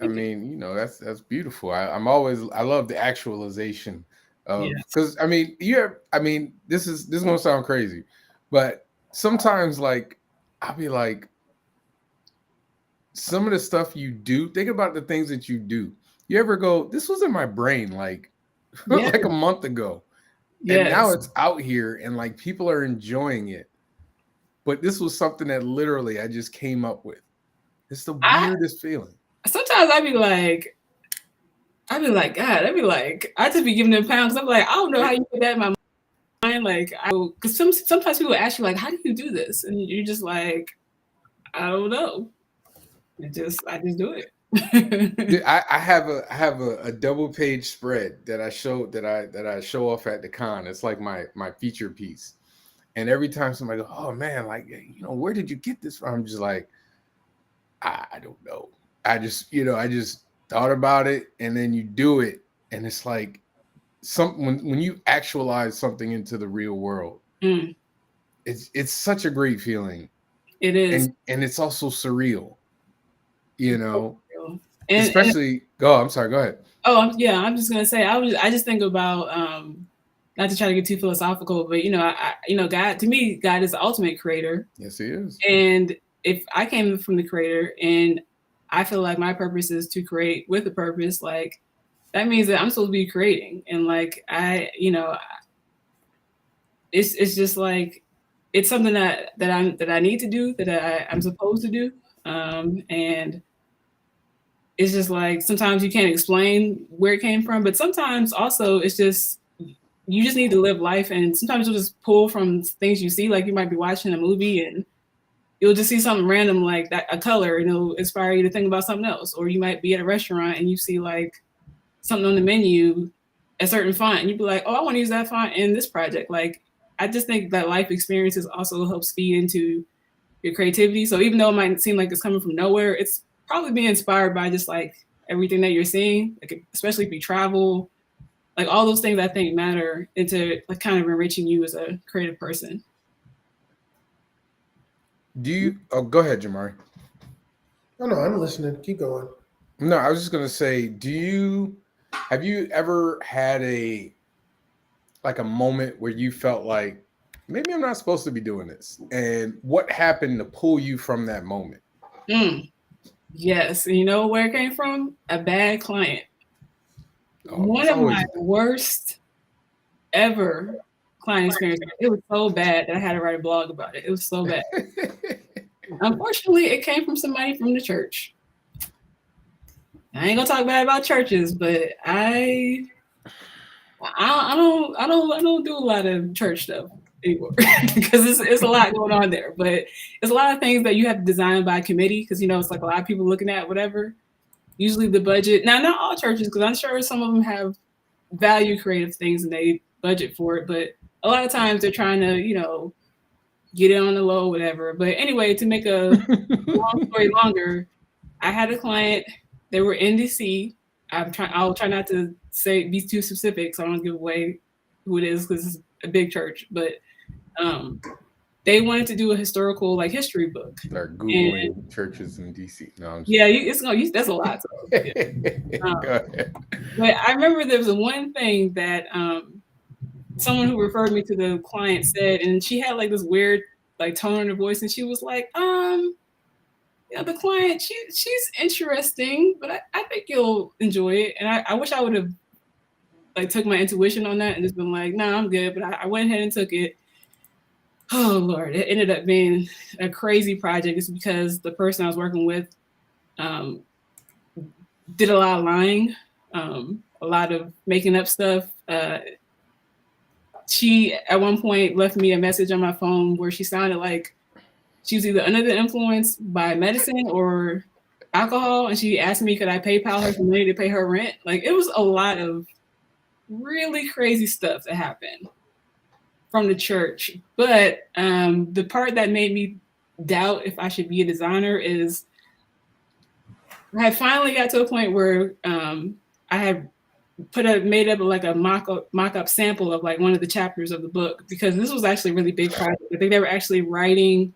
I mean, you know, that's beautiful. I love the actualization of, because I mean, this is gonna sound crazy, but sometimes like I'll be like, some of the stuff you do, think about the things that you do. You ever go, this was in my brain like like a month ago. And now it's out here, and like people are enjoying it. But this was something that literally I just came up with. It's the weirdest feeling. Sometimes I'd be like, God, I just be giving them pounds. I'm like, I don't know how you put that in my mind. Like, because sometimes people ask you like, how do you do this? And you're just like, I don't know. I just do it. I have a double page spread that I show off at the con. It's like my feature piece. And every time somebody goes, oh man, like, you know, where did you get this from? I'm just like, I don't know. I just thought about it, and then you do it, and it's like when you actualize something into the real world, it's such a great feeling. It is, and it's also surreal, you know. And, especially I'm sorry, go ahead. Oh yeah, I'm just gonna say I just think about not to try to get too philosophical, but you know, God, to me, God is the ultimate creator. Yes, he is. And if I came from the creator, and I feel like my purpose is to create with a purpose, like that means that I'm supposed to be creating. And like it's just like it's something that I need to do, that I'm supposed to do. And it's just like sometimes you can't explain where it came from, but sometimes also it's just you just need to live life, and sometimes you'll just pull from things you see. Like you might be watching a movie and you'll just see something random like that, a color, and it'll inspire you to think about something else. Or you might be at a restaurant and you see like something on the menu, a certain font, and you'd be like, oh, I want to use that font in this project. Like I just think that life experiences also helps feed into your creativity. So even though it might seem like it's coming from nowhere, it's probably being inspired by just like everything that you're seeing, like especially if you travel, like all those things I think matter into like kind of enriching you as a creative person. Do you? Oh, go ahead, Jamari. Oh no, I'm listening. Keep going. No, I was just gonna say, have you ever had a moment where you felt like maybe I'm not supposed to be doing this? And what happened to pull you from that moment? Yes. And you know where it came from? A bad client. One of my worst ever client experience. It was so bad that I had to write a blog about it. It was so bad. Unfortunately, it came from somebody from the church. I ain't gonna talk bad about churches, but I don't do a lot of church stuff anymore because it's a lot going on there. But it's a lot of things that you have to design by committee because it's like a lot of people looking at whatever. Usually the budget. Now, not all churches, because I'm sure some of them have value creative things and they budget for it, but a lot of times they're trying to get it on the low, whatever. But anyway, to make a long story longer, I had a client. They were in DC. I'll try not to be too specific, so I don't give away who it is because it's a big church. But they wanted to do a historical history book. Start Googling churches in DC. No, that's a lot. So, yeah. But I remember there was one thing that someone who referred me to the client said, and she had this weird tone in her voice, and she was like, the client, she's interesting, but I think you'll enjoy it. And I wish I would have took my intuition on that and just been like, nah, I'm good. But I went ahead and took it. Oh Lord, it ended up being a crazy project. It's because the person I was working with did a lot of lying, a lot of making up stuff. She at one point left me a message on my phone where she sounded like she was either under the influence by medicine or alcohol, and she asked me could I PayPal her some money to pay her rent. It was a lot of really crazy stuff that happened from the church. But the part that made me doubt if I should be a designer is I had finally got to a point where I had made up a mock-up sample of one of the chapters of the book, because this was actually a really big project. I think they were actually writing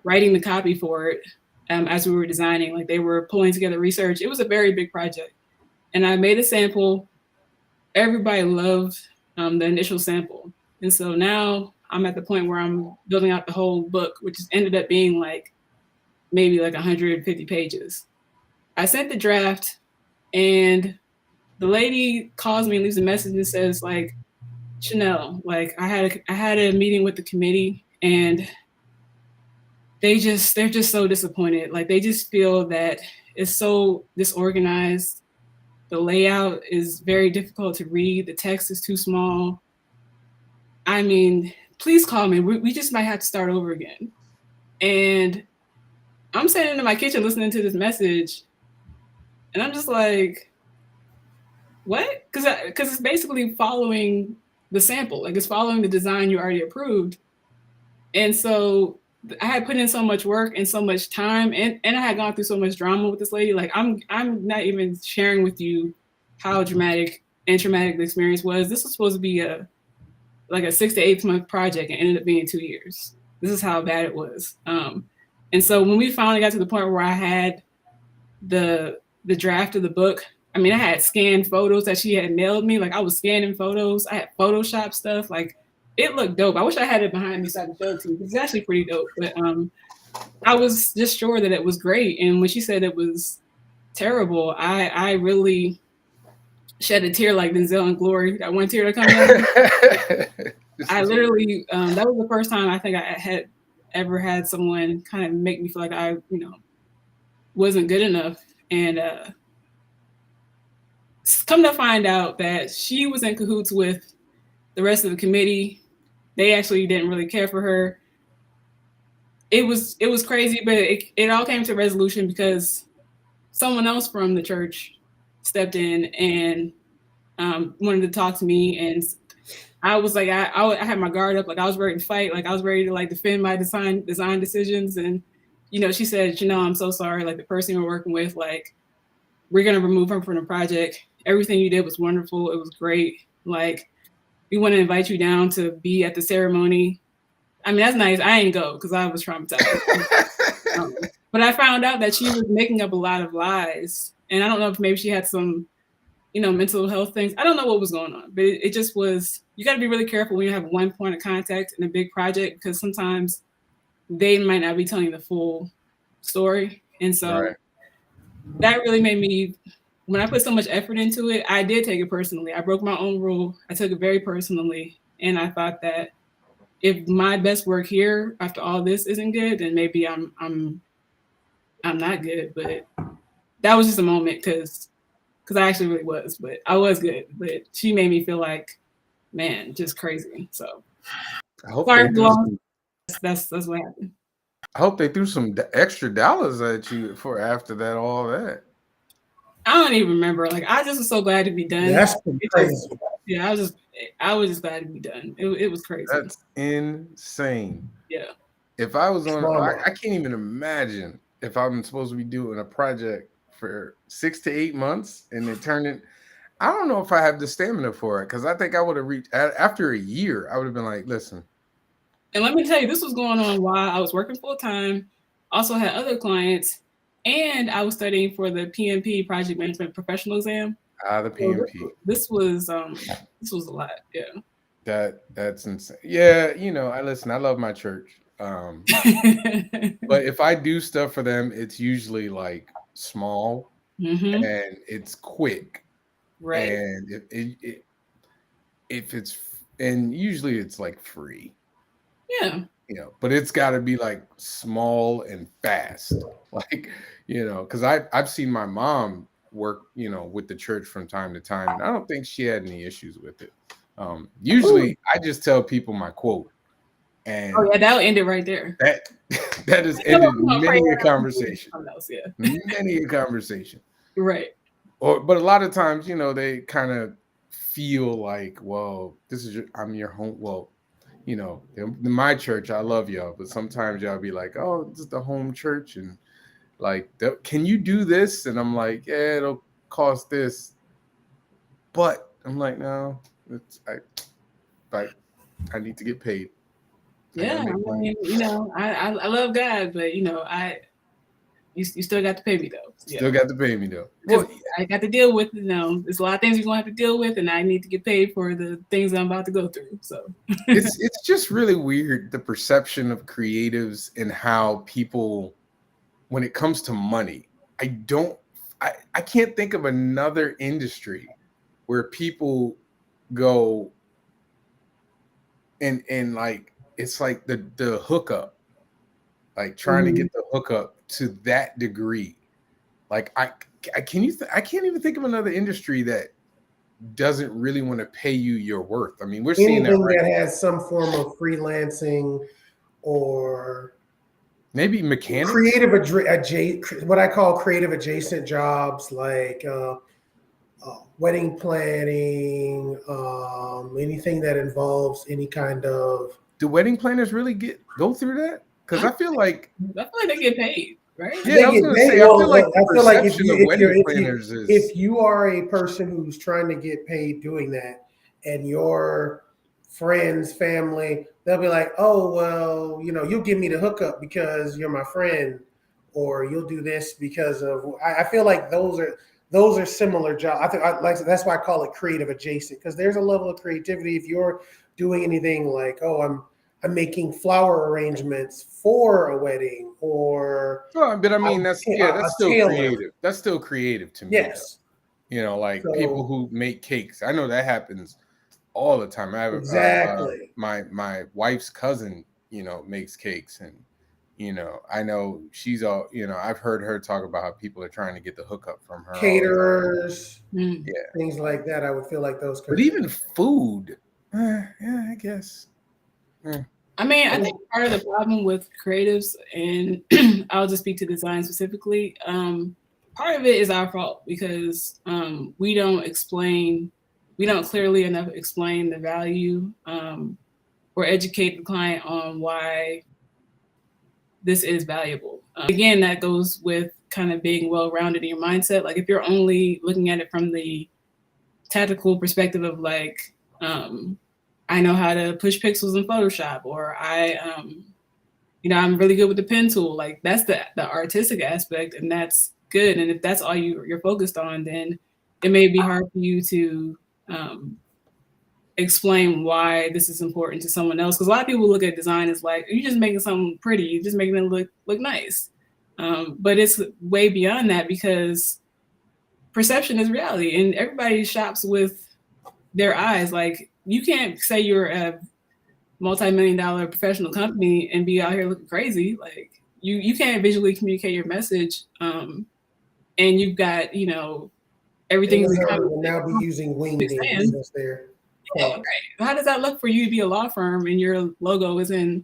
the copy for it as we were designing. They were pulling together research. It was a very big project. And I made a sample. Everybody loved the initial sample. And so now I'm at the point where I'm building out the whole book, which has ended up being maybe 150 pages. I sent the draft, and the lady calls me and leaves a message and says, Shannel, I had a meeting with the committee, and they're just so disappointed. They just feel that it's so disorganized. The layout is very difficult to read. The text is too small. I mean, please call me. We just might have to start over again. And I'm sitting in my kitchen listening to this message, and I'm just like, what? Because it's basically following the sample. It's following the design you already approved. And so I had put in so much work and so much time, and I had gone through so much drama with this lady. I'm not even sharing with you how dramatic and traumatic the experience was. This was supposed to be a 6 to 8 month project, and ended up being 2 years. This is how bad it was. And so when we finally got to the point where I had the draft of the book, I mean, I had scanned photos that she had mailed me. I was scanning photos. I had Photoshop stuff. It looked dope. I wish I had it behind me so I could show it to you. It's actually pretty dope. But I was just sure that it was great. And when she said it was terrible, I really shed a tear like Denzel in Glory. That one tear that comes out. I literally, that was the first time I think I had ever had someone kind of make me feel like I, wasn't good enough. And come to find out that she was in cahoots with the rest of the committee. They actually didn't really care for her. It was crazy, but it all came to a resolution because someone else from the church stepped in and wanted to talk to me. And I was like, I had my guard up. I was ready to fight. I was ready to defend my design decisions. And, she said, I'm so sorry. The person we're working with, we're going to remove her from the project. Everything you did was wonderful. It was great. We want to invite you down to be at the ceremony. I mean, that's nice. I ain't go because I was traumatized. But I found out that she was making up a lot of lies. And I don't know if maybe she had some, mental health things. I don't know what was going on, but it just was you got to be really careful when you have one point of contact in a big project, because sometimes they might not be telling the full story. And so that really made me, when I put so much effort into it, I did take it personally. I broke my own rule. I took it very personally. And I thought that if my best work here after all this isn't good, then maybe I'm not good. But that was just a moment because I actually really was, but I was good. But she made me feel like, man, just crazy. So I hope sorry, they threw some, that's what happened. I hope they threw some extra dollars at you for after that, all that. I don't even remember. Like, I just was so glad to be done. That's crazy. Yeah, I was just glad to be done. It was crazy. That's insane. Yeah. If I was on, I can't even imagine if I'm supposed to be doing a project for 6 to 8 months and it turned in. I don't know if I have the stamina for it, because I think I would have reached after a year. I would have been like, listen. And let me tell you, this was going on while I was working full time. Also had other clients, and I was studying for the PMP, Project Management Professional Exam. The PMP. So this was a lot. Yeah. That's insane. Yeah, I love my church. But if I do stuff for them, it's usually like small and it's quick. Right. And if it's, and usually it's like free. Yeah. But it's got to be like small and fast. Like, because I've seen my mom work, with the church from time to time, and I don't think she had any issues with it. Usually I just tell people my quote. And that'll end it right there. That has ended many a conversation. Many a conversation. Right. But a lot of times, they kind of feel like, well, I'm your home. Well, in my church, I love y'all, but sometimes y'all be like, oh, this is the home church, and like, can you do this? And I'm like, yeah, it'll cost this. But I'm like, no, I need to get paid. Yeah, I mean, I love God, but you still got to pay me though. Still got to pay me though. Well, I got to deal with, there's a lot of things you're gonna have to deal with, and I need to get paid for the things I'm about to go through. So it's just really weird, the perception of creatives and how people, when it comes to money, I can't think of another industry where people go and like, it's like the hookup, like trying to get the hookup to that degree. Like I can't even think of another industry that doesn't really want to pay you your worth. I mean, we're seeing that right that has some form of freelancing or maybe mechanics, what I call creative adjacent jobs, like wedding planning, anything that involves any kind of. Do wedding planners really go through that? Because I feel like they get paid, right? Yeah, I was going to say, I feel like the perception of wedding planners is, if you are a person who's trying to get paid doing that, and your friends, family, they'll be like, oh, well, you'll give me the hookup because you're my friend, or you'll do this because of. I feel like those are similar jobs. I think that's why I call it creative adjacent, because there's a level of creativity if you're doing anything like, oh, I'm making flower arrangements for a wedding, or. Well, but I mean, that's still creative. That's still creative to me. Yes. Like people who make cakes. I know that happens all the time. I have exactly. My wife's cousin, makes cakes, and I know she's all. I've heard her talk about how people are trying to get the hookup from her. Caterers, things like that. I would feel like those. But even food, yeah, I guess. I mean, I think part of the problem with creatives, and I'll just speak to design specifically, part of it is our fault, because we don't clearly enough explain the value or educate the client on why this is valuable. Again, that goes with kind of being well-rounded in your mindset. Like, if you're only looking at it from the tactical perspective of like, I know how to push pixels in Photoshop, or I'm really good with the pen tool. Like, that's the artistic aspect, and that's good. And if that's all you're focused on, then it may be hard for you to explain why this is important to someone else. Because a lot of people look at design as like, you're just making something pretty, you're just making it look nice. But it's way beyond that, because perception is reality, and everybody shops with their eyes. Like, you can't say you're a multi-million-dollar professional company and be out here looking crazy. Like, you can't visually communicate your message, and you've got everything will now be using wingdings there. Yeah, right. How does that look for you to be a law firm and your logo is in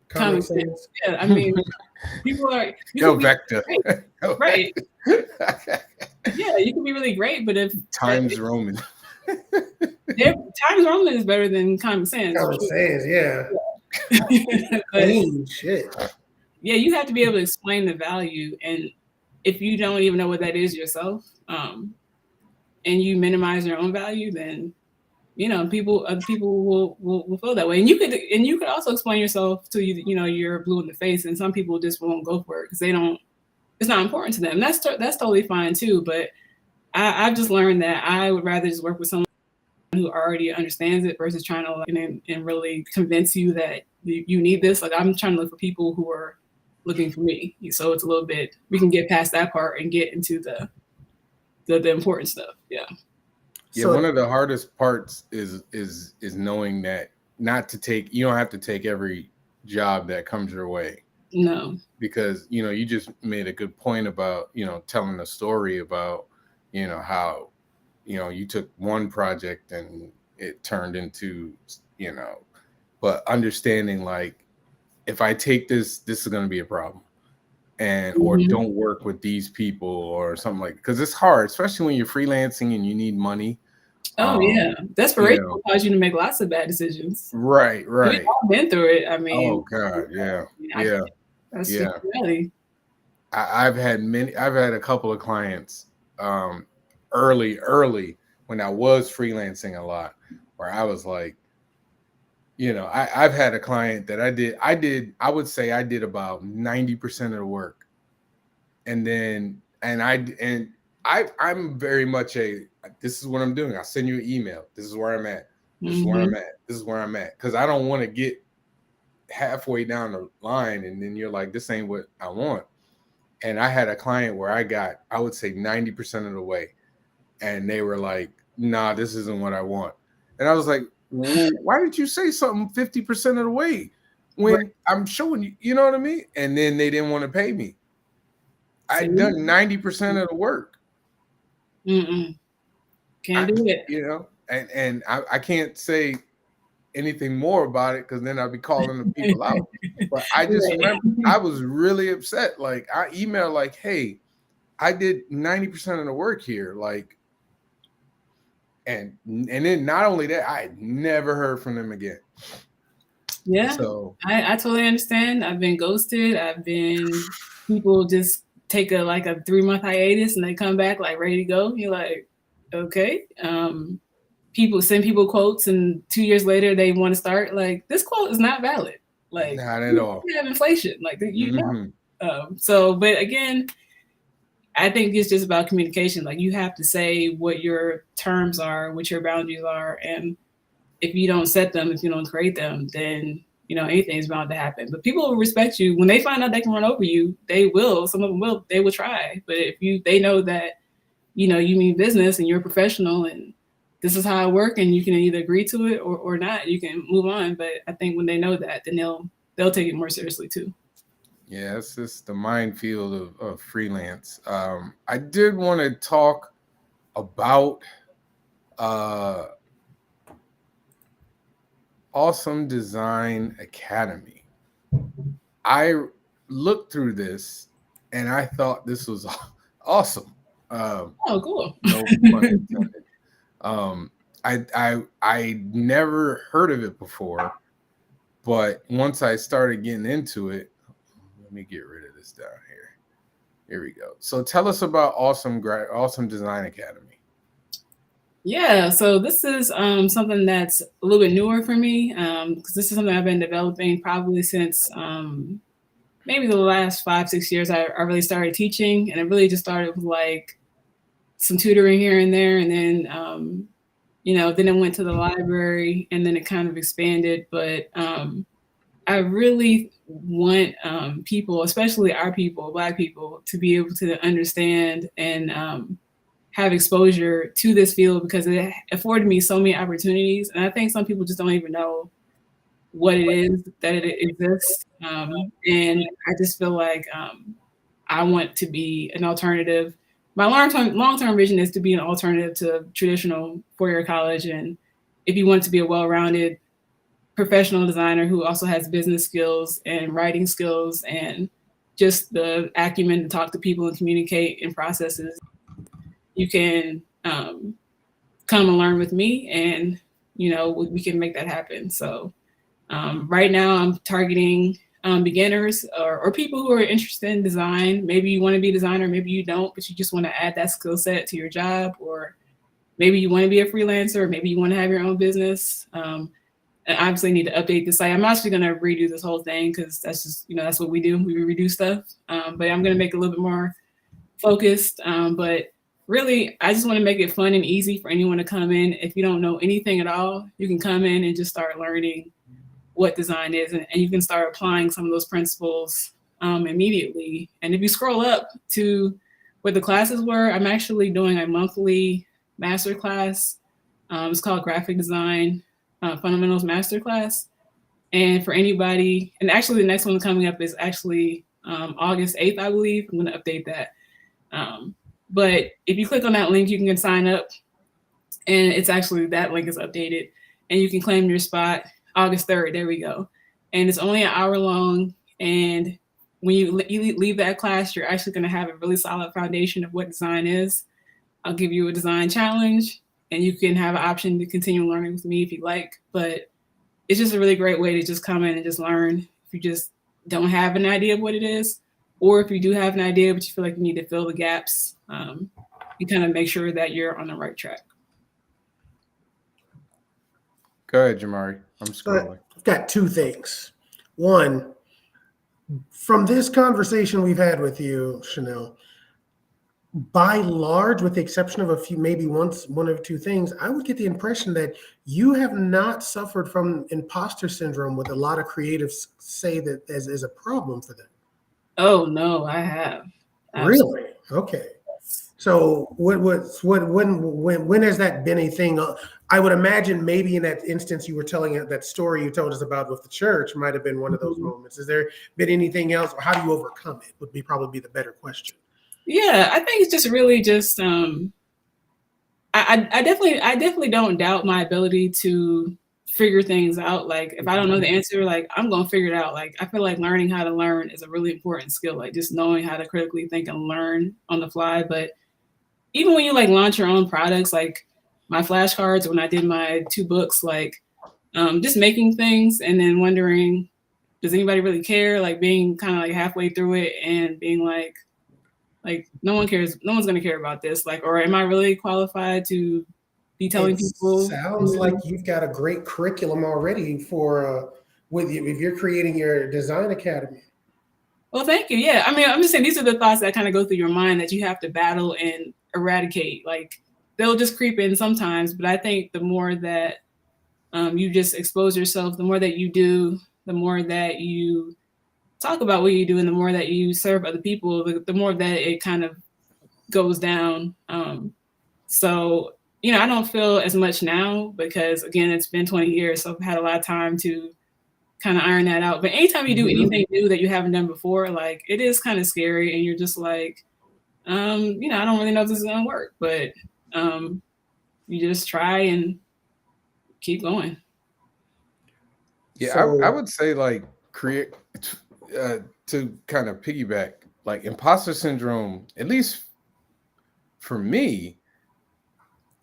Comic Sans? Yeah, I mean, people are Vector, right? Yeah, you can be really great, but if Times Roman, Times Roman is better than Comic Sans. Comic Sans, yeah. Shit. Yeah, you have to be able to explain the value, and if you don't even know what that is yourself, and you minimize your own value, then other people will feel that way. And you could also explain yourself to you're blue in the face, and some people just won't go for it because it's not important to them. That's totally fine too. But I've just learned that I would rather just work with someone who already understands it versus trying to and really convince you that you need this. Like, I'm trying to look for people who are looking for me. So it's a little bit, we can get past that part and get into the important stuff. Yeah. Yeah, one of the hardest parts is knowing that you don't have to take every job that comes your way. No. Because, you just made a good point about, telling a story about, how, you took one project and it turned into, but understanding, like, if I take this is going to be a problem. And or don't work with these people or something like, because it's hard, especially when you're freelancing and you need money. Oh yeah, desperation will cause you to make lots of bad decisions. Right. We've all been through it. I mean, oh god, yeah. That's really. I've had a couple of clients early when I was freelancing a lot, where I was like, I've had a client that I would say I did about 90% of the work. And I'm very much this is what I'm doing. I'll send you an email. This is where I'm at. This is where I'm at. This is where I'm at. Because I don't want to get halfway down the line and then you're like, this ain't what I want. And I had a client where I would say 90% of the way. And they were like, nah, this isn't what I want. And I was like, well, why did you say something 50% of the way when I'm showing you, you know what I mean? And then they didn't want to pay me. I'd done 90% of the work. Can't do it. And I can't say anything more about it because then I'll be calling the people out. But I just remember I was really upset. Like, I emailed like, hey, I did 90% of the work here. Like, and then not only that, I never heard from them again. Yeah. So I totally understand. I've been ghosted. People just take a 3-month hiatus and they come back like ready to go. You're like, okay. People send people quotes and 2 years later they want to start. Like, this quote is not valid. Like, not at all. You have inflation. Like, so, but again, I think it's just about communication. Like, you have to say what your terms are, what your boundaries are, and if you don't set them, if you don't create them, then anything's bound to happen. But people will respect you when they find out they can run over you. They will. Some of them will. They will try. But if they know that you mean business and you're a professional and this is how I work, and you can either agree to it or not, you can move on. But I think when they know that, then they'll take it more seriously too. Yeah, it's just the minefield of freelance. I did want to talk about Awesome Design Academy. I looked through this and I thought this was awesome. Cool. No pun intended. I never heard of it before, but once I started getting into it, let me get rid of this down here. Here we go. So tell us about Awesome Design Academy. Yeah, so this is something that's a little bit newer for me because this is something I've been developing probably since maybe the last 5-6 years. I really started teaching, and it really just started with like some tutoring here and there, and then then it went to the library, and then it kind of expanded. But I really want people, especially our people, Black people, to be able to understand and have exposure to this field, because it afforded me so many opportunities. And I think some people just don't even know what it is that it exists. And I just feel like I want to be an alternative. My long-term vision is to be an alternative to traditional four-year college. And if you want to be a well-rounded professional designer who also has business skills and writing skills and just the acumen to talk to people and communicate in processes, you can come and learn with me, and we can make that happen. So right now I'm targeting beginners or people who are interested in design. Maybe you want to be a designer, maybe you don't, but you just want to add that skill set to your job, or maybe you want to be a freelancer, or maybe you want to have your own business. And obviously need to update the site. I'm actually going to redo this whole thing, because that's just, that's what we do. We redo stuff. But I'm going to make it a little bit more focused. But really, I just want to make it fun and easy for anyone to come in. If you don't know anything at all, you can come in and just start learning what design is, and you can start applying some of those principles immediately. And if you scroll up to what the classes were, I'm actually doing a monthly master class. It's called Graphic Design Fundamentals Masterclass. And for anybody, and actually the next one coming up is actually August 8th, I believe. I'm going to update that. But if you click on that link, you can sign up, and it's actually, that link is updated, and you can claim your spot August 3rd. There we go. And it's only an hour long. And when you leave that class, you're actually going to have a really solid foundation of what design is. I'll give you a design challenge, and you can have an option to continue learning with me if you like. But it's just a really great way to just come in and just learn if you just don't have an idea of what it is, or if you do have an idea but you feel like you need to fill the gaps. You kind of make sure that you're on the right track. Go ahead, Jamari. I'm scrolling. I've got two things. One, from this conversation we've had with you, Shannel, by large, with the exception of a few, maybe one or two things, I would get the impression that you have not suffered from imposter syndrome, with a lot of creatives say that is a problem for them. Oh no, I have. Absolutely. Really? Okay. So when has that been a thing? I would imagine maybe in that instance you were telling that story you told us about with the church might have been one of those moments. Has there been anything else, or how do you overcome it? Would be probably the better question. Yeah, I think it's just really just I definitely don't doubt my ability to figure things out. Like if I don't know the answer, like I'm gonna figure it out. Like I feel like learning how to learn is a really important skill. Like just knowing how to critically think and learn on the fly. But even when you like launch your own products, like my flashcards, when I did my 2 books, like just making things and then wondering, does anybody really care? Like being kind of like halfway through it and being like no one cares, no one's gonna care about this. Like, or am I really qualified to be telling people? Sounds like you've got a great curriculum already for with you if you're creating your design academy. Well, thank you. Yeah, I mean, I'm just saying these are the thoughts that kind of go through your mind that you have to battle and eradicate. Like they'll just creep in sometimes, but I think the more that you just expose yourself, the more that you do, the more that you talk about what you do, and the more that you serve other people, the more that it kind of goes down. So, I don't feel as much now because, again, it's been 20 years, so I've had a lot of time to kind of iron that out. But anytime you do anything new that you haven't done before, like it is kind of scary, and you're just like, I don't really know if this is gonna work, but you just try and keep going. Yeah, so, I would say like create to kind of piggyback, like imposter syndrome, at least for me,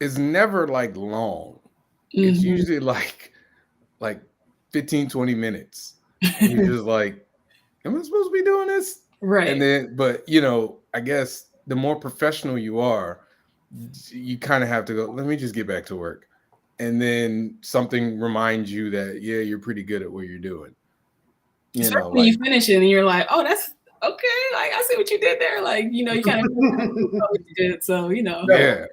is never like long. It's usually like 15, 20 minutes. And you're just like, am I supposed to be doing this? Right. And then, but I guess the more professional you are, you kind of have to go, let me just get back to work. And then something reminds you that, yeah, you're pretty good at what you're doing. When you finish it and you're like, oh, that's okay. Like, I see what you did there. Like, you kind of what you did. So, Yeah.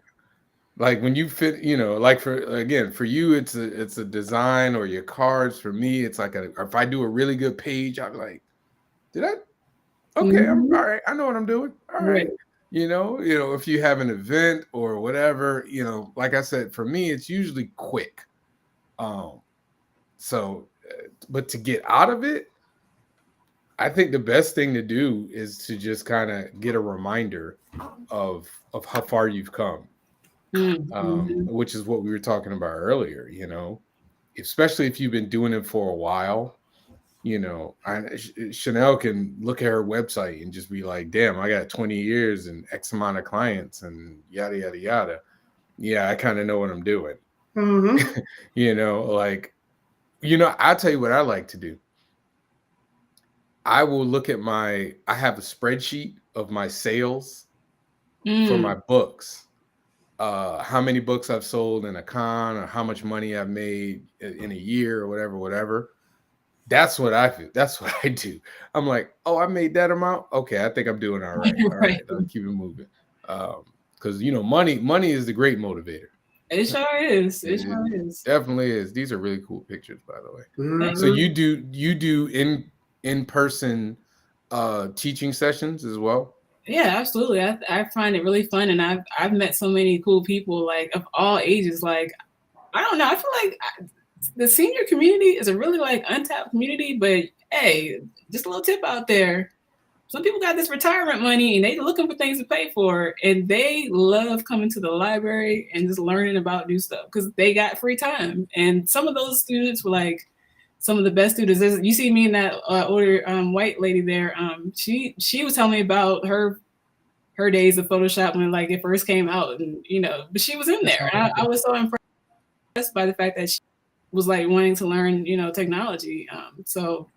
Like when you fit, like for you, it's a design or your cards. For me, it's like if I do a really good page, I'm like, did I? Okay, I'm Mhm. all right. I know what I'm doing. All right. Right. If you have an event or whatever, like I said, for me, it's usually quick. Um, but to get out of it, I think the best thing to do is to just kind of get a reminder of how far you've come, Mhm. which is what we were talking about earlier. Especially if you've been doing it for a while. Shannel can look at her website and just be like, "Damn, I got 20 years and X amount of clients and yada yada yada." Yeah, I kind of know what I'm doing. Mm-hmm. I'll tell you what I like to do. I will look at I have a spreadsheet of my sales for my Mm. books. How many books I've sold in a con, or how much money I've made in a year, or whatever. That's what I feel. That's what I do. I'm like, oh, I made that amount. Okay, I think I'm doing all right. All right, Right. I'll keep it moving. Because money is the great motivator. It sure is. It It sure is. definitely is. These are really cool pictures, by the way. Thank So Mm-hmm. you do in person teaching sessions as well? Yeah, absolutely. I find it really fun, and I've met so many cool people like of all ages. Like I don't know, I feel like the senior community is a really like untapped community. But hey, just a little tip out there: some people got this retirement money and they looking for things to pay for, and they love coming to the library and just learning about new stuff because they got free time. And some of those students were like some of the best students. You see me and that older white lady there. She was telling me about her days of Photoshop when like it first came out, and but she was in there. And I was so impressed by the fact that she was like wanting to learn, technology. So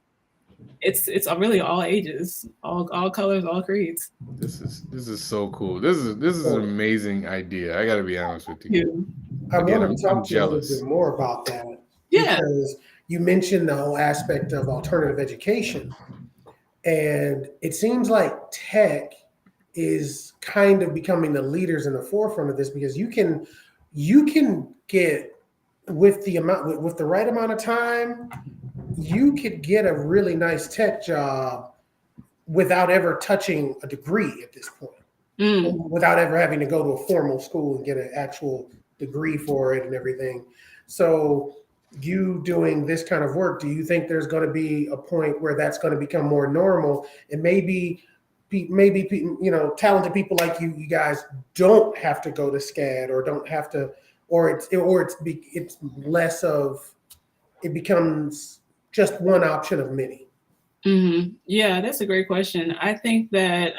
it's really all ages, all colors, all creeds. This is so cool. This is an So amazing idea. I got to be honest with you. Yeah. I Again, wanted to I'm talk to you a little bit jealous. more about that Yeah. because you mentioned the whole aspect of alternative education. And it seems like tech is kind of becoming the leaders in the forefront of this because you can get with the right amount of time, you could get a really nice tech job without ever touching a degree at this point, Mm. without ever having to go to a formal school and get an actual degree for it and everything. So you doing this kind of work, do you think there's going to be a point where that's going to become more normal and maybe talented people like you guys don't have to go to SCAD or don't have to, it's less of, it becomes just one option of many. Yeah, that's a great question. I think that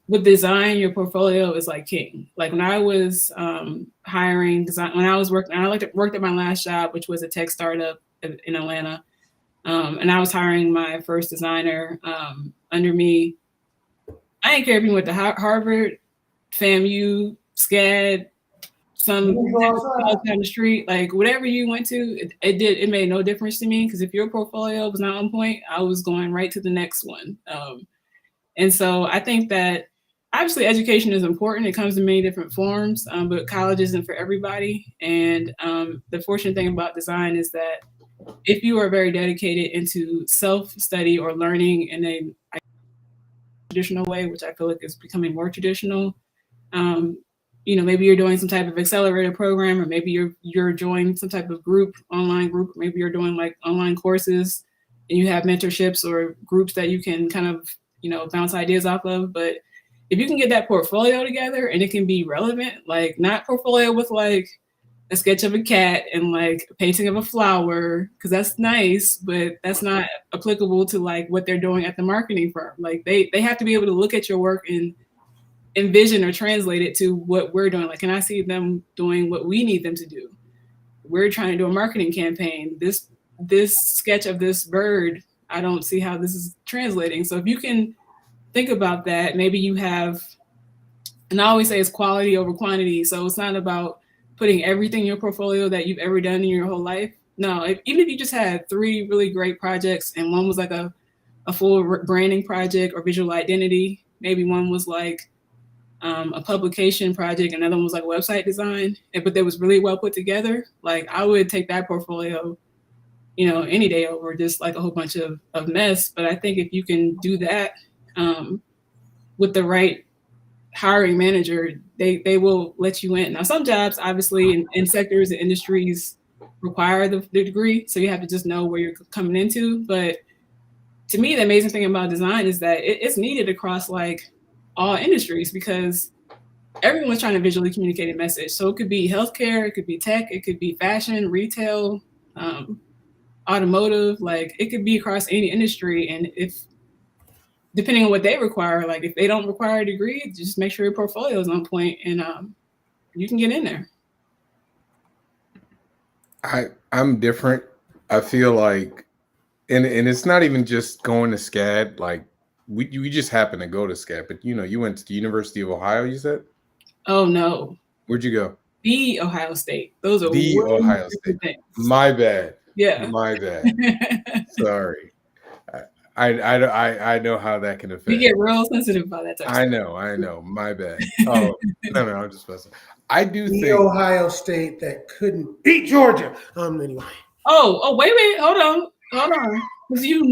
with design, your portfolio is like king. Like when I was hiring design, when I was working, I worked at my last job, which was a tech startup in Atlanta, and I was hiring my first designer under me. I didn't care if you went to Harvard, FAMU, SCAD, some You go outside. college down the street, like whatever you went to, it made no difference to me because if your portfolio was not on point, I was going right to the next one. And so I think that obviously education is important. It comes in many different forms, but college isn't for everybody. And the fortunate thing about design is that if you are very dedicated into self-study or learning in a traditional way, which I feel like is becoming more traditional, um, maybe you're doing some type of accelerator program, or maybe you're joining some type of online group, maybe you're doing like online courses, and you have mentorships or groups that you can kind of bounce ideas off of. But if you can get that portfolio together and it can be relevant, like not portfolio with like a sketch of a cat and like a painting of a flower, because that's nice, but that's not applicable to like what they're doing at the marketing firm. Like they have to be able to look at your work and envision or translate it to what we're doing. Like, can I see them doing what we need them to do? We're trying to do a marketing campaign. This sketch of this bird, I don't see how this is translating. So if you can think about that, maybe you have, and I always say it's quality over quantity. So it's not about putting everything in your portfolio that you've ever done in your whole life. No, even if you just had 3 really great projects and one was like a full branding project or visual identity, maybe one was like a publication project. Another one was like website design, but that was really well put together. Like I would take that portfolio, any day over just like a whole bunch of mess. But I think if you can do that with the right hiring manager, they will let you in. Now, some jobs, obviously, in sectors and industries require the degree, so you have to just know where you're coming into. But to me, the amazing thing about design is that it's needed across like all industries because everyone's trying to visually communicate a message. So it could be healthcare, it could be tech, it could be fashion, retail, automotive. Like it could be across any industry, and if depending on what they require, like if they don't require a degree, just make sure your portfolio is on point and you can get in there. I'm different. I feel like, and it's not even just going to SCAD. Like we just happen to go to SCAD, but you went to the University of Ohio. You said? Oh no. Where'd you go? The Ohio State. Those are the Ohio State. things. My bad. Yeah. My bad. Sorry. I know how that can affect. We get real sensitive about that type of I stuff. know. My bad. Oh no, I'm just messing. I do the think Ohio State that couldn't beat Georgia. Anyway. Oh, wait, hold on. Because you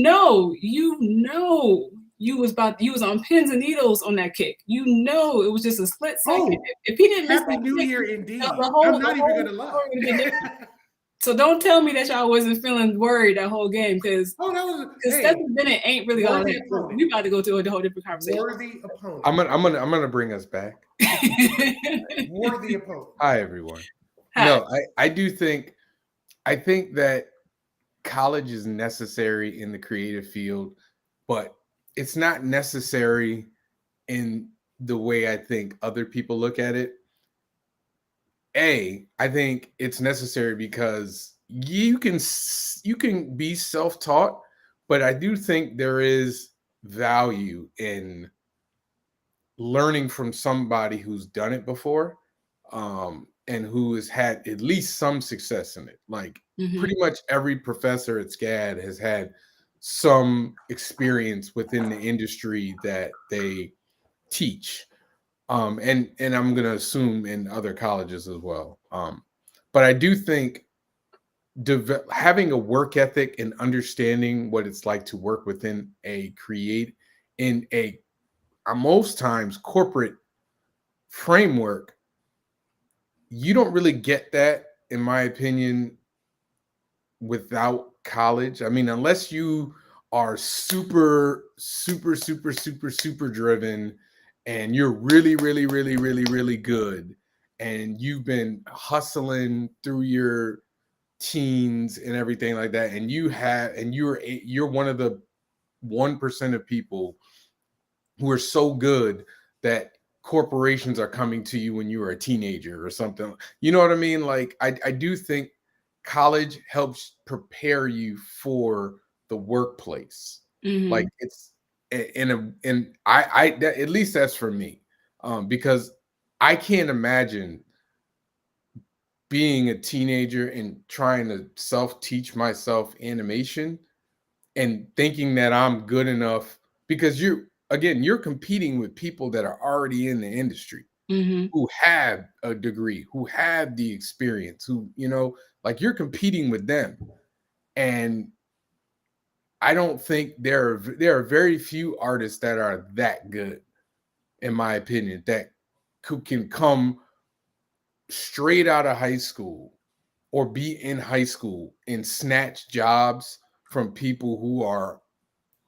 was on pins and needles on that kick. It was just a split second. If he didn't miss Happy that New kick, Year indeed. I'm not even gonna lie. So don't tell me that y'all wasn't feeling worried that whole game because Stetson Bennett ain't really all that. We about to go to a whole different conversation. Worthy opponent. I'm gonna bring us back. Worthy opponent. Hi everyone. Hi. No, I think that college is necessary in the creative field, but it's not necessary in the way I think other people look at it. I think it's necessary because you can be self-taught, but I do think there is value in learning from somebody who's done it before, and who has had at least some success in it. Like pretty much every professor at SCAD has had some experience within the industry that they teach. And I'm gonna assume in other colleges as well. But I do think having a work ethic and understanding what it's like to work within most times corporate framework, you don't really get that, in my opinion, without college. I mean, unless you are super driven and you're really good and you've been hustling through your teens and everything like that, and you're one of the 1% of people who are so good that corporations are coming to you when you were a teenager or something. You know what I mean? Like I do think college helps prepare you for the workplace. Like it's at least that's for me, because I can't imagine being a teenager and trying to self-teach myself animation and thinking that I'm good enough, because you're competing with people that are already in the industry, who have a degree, who have the experience, who, like you're competing with them. And I don't think there are very few artists that are that good, in my opinion, that can come straight out of high school or be in high school and snatch jobs from people who are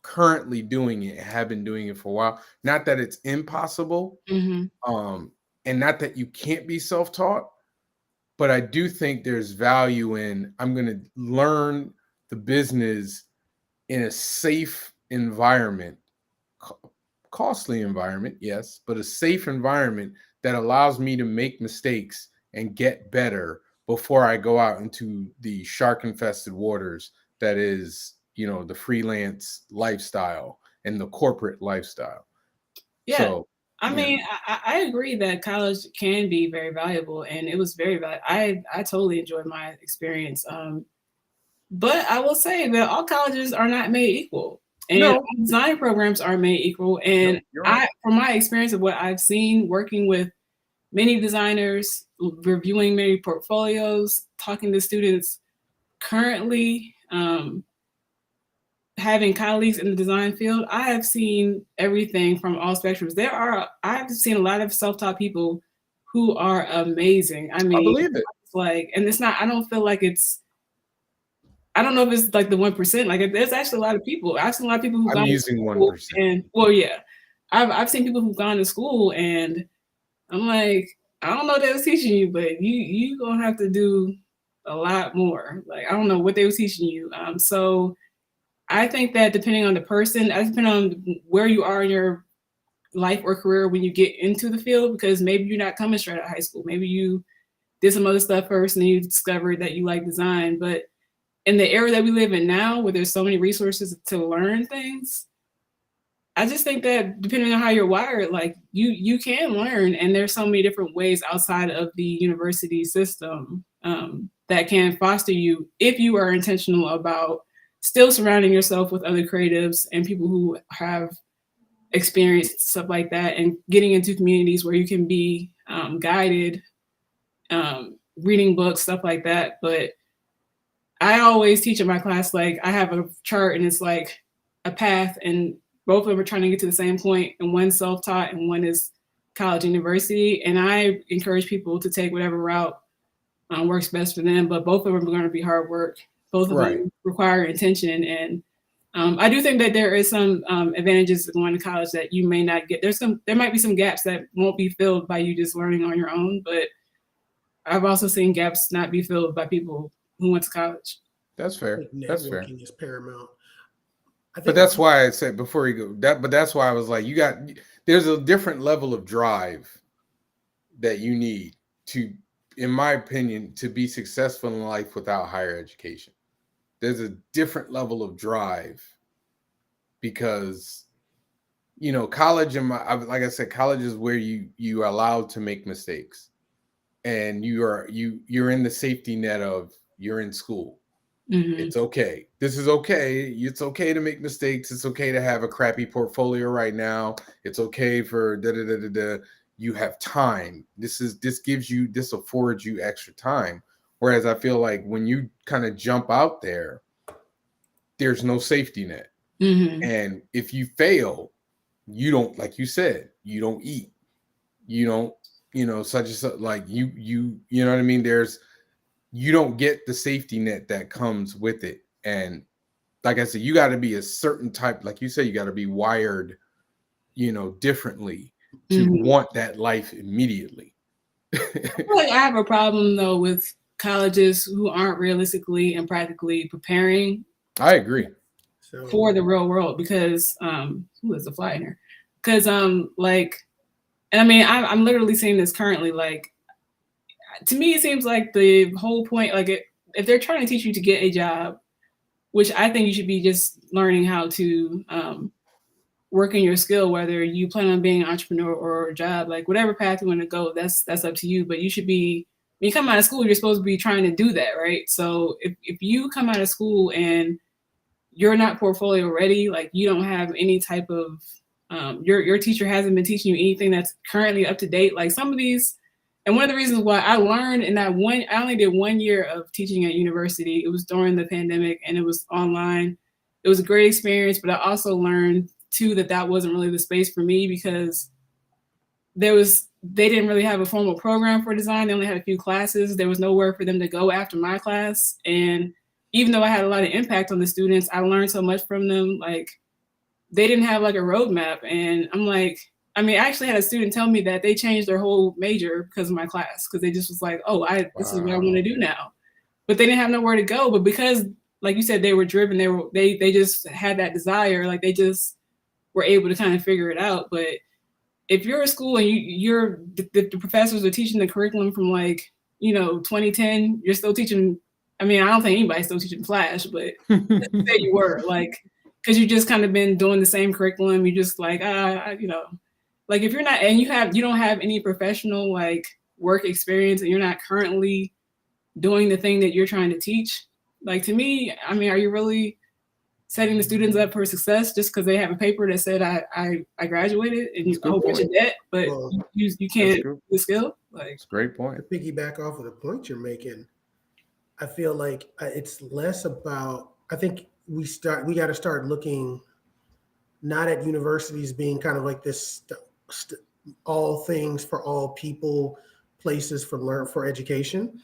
currently doing it and have been doing it for a while. Not that it's impossible, and not that you can't be self-taught, but I do think there's value in, I'm going to learn the business in a safe environment, costly environment, yes, but a safe environment that allows me to make mistakes and get better before I go out into the shark-infested waters that is, the freelance lifestyle and the corporate lifestyle. Yeah. So, I mean, I agree that college can be very valuable, and it was very valuable. I totally enjoyed my experience. But I will say that all colleges are not made equal. And No. design programs are made equal. And You're right. from my experience of what I've seen working with many designers, reviewing many portfolios, talking to students currently, having colleagues in the design field, I have seen everything from all spectrums. I've seen a lot of self-taught people who are amazing. I I mean, believe it. it's like, and it's not, I don't feel like I don't know if it's like the 1%. Like, there's actually a lot of people. I've seen a lot of people who've I'm gone to using school 1%. and, well, yeah, I've seen people who've gone to school and I'm like, I don't know what they was teaching you, but you gonna have to do a lot more. Like, I don't know what they was teaching you. So I think that depending on the person, depending on where you are in your life or career when you get into the field, because maybe you're not coming straight out of high school. Maybe you did some other stuff first and then you discovered that you like design. But in the era that we live in now, where there's so many resources to learn things, I just think that depending on how you're wired, like you can learn, and there's so many different ways outside of the university system that can foster you if you are intentional about still surrounding yourself with other creatives and people who have experienced stuff like that, and getting into communities where you can be guided, reading books, stuff like that. But I always teach in my class, like I have a chart and it's like a path, and both of them are trying to get to the same point, and one's self-taught and one is college, university. And I encourage people to take whatever route works best for them, but both of them are going to be hard work. Both of them require intention. And I do think that there is some advantages to going to college that you may not get. There might be some gaps that won't be filled by you just learning on your own, but I've also seen gaps not be filled by people who went to college. That's fair. That's fair. Networking is paramount. But that's why I said before you go but that's why I was like, there's a different level of drive that you need to, in my opinion, to be successful in life without higher education. There's a different level of drive because, college, like I said, college is where you are allowed to make mistakes, and you're in the safety net of you're in school. Mm-hmm. It's okay. This is okay. It's okay to make mistakes. It's okay to have a crappy portfolio right now. It's okay for You have time. This affords you extra time. Whereas I feel like when you kind of jump out there, there's no safety net. Mm-hmm. And if you fail, you don't, like you said, you don't eat. You don't, such and such, like you know what I mean? You don't get the safety net that comes with it. And like I said, you got to be a certain type, like you said, you got to be wired, differently to want that life immediately. I feel like I have a problem though with colleges who aren't realistically and practically preparing. I agree. For the real world, because who is the fly in here? Because like, and I mean, I'm literally seeing this currently. Like, to me, it seems like the whole point, like if they're trying to teach you to get a job, which I think you should be just learning how to work in your skill, whether you plan on being an entrepreneur or a job, like whatever path you want to go, that's up to you. But you should be, when you come out of school, you're supposed to be trying to do that, right? So if you come out of school and you're not portfolio ready, like you don't have any type of, your teacher hasn't been teaching you anything that's currently up to date, like some of these. And one of the reasons why I learned in that I only did 1 year of teaching at university. It was during the pandemic and it was online. It was a great experience, but I also learned too that wasn't really the space for me, because they didn't really have a formal program for design. They only had a few classes. There was nowhere for them to go after my class. And even though I had a lot of impact on the students, I learned so much from them. Like, they didn't have like a roadmap. And I'm like, I mean, I actually had a student tell me that they changed their whole major because of my class, because they just was like, oh, this is what I want to do now. But they didn't have nowhere to go. But because, like you said, they were driven, they just had that desire, like they just were able to kind of figure it out. But if you're at school and the professors are teaching the curriculum from like, 2010, you're still teaching. I mean, I don't think anybody's still teaching Flash, but let's say you were, like, because you just kind of been doing the same curriculum. You just like, like if you're not, and you don't have any professional like work experience, and you're not currently doing the thing that you're trying to teach, like, to me, I mean, are you really setting the students up for success just because they have a paper that said I graduated and you a whole bunch of debt, but Well, you can't do the skill. Like, it's a great point. to piggyback off of the point you're making, I feel like it's less about. I think we got to start looking not at universities being kind of like this all things for all people, places for education,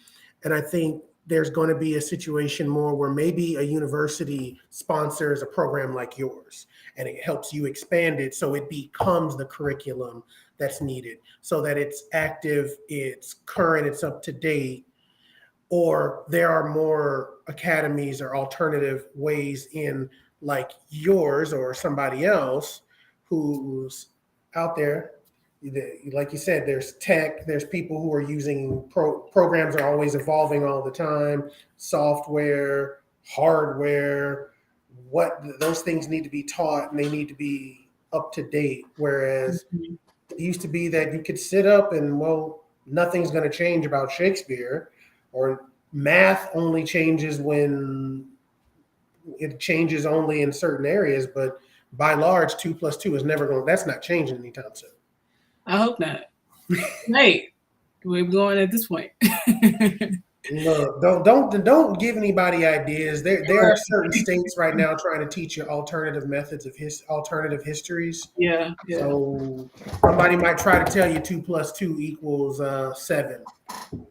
and I think there's going to be a situation more where maybe a university sponsors a program like yours and it helps you expand it so it becomes the curriculum that's needed, so that it's active, it's current, it's up to date. Or there are more academies or alternative ways in, like yours or somebody else who's out there. Like you said, there's tech, there's people who are using programs are always evolving all the time, software, hardware, what those things need to be taught and they need to be up to date. Whereas it used to be that you could sit up and, well, nothing's going to change about Shakespeare, or math only changes when it changes only in certain areas, but by large, 2 + 2 is never going. That's not changing anytime soon. I hope not. Right, we're going at this point. Look, don't give anybody ideas. There are certain states right now trying to teach you alternative methods of alternative histories. Yeah. So somebody might try to tell you 2 + 2 = 7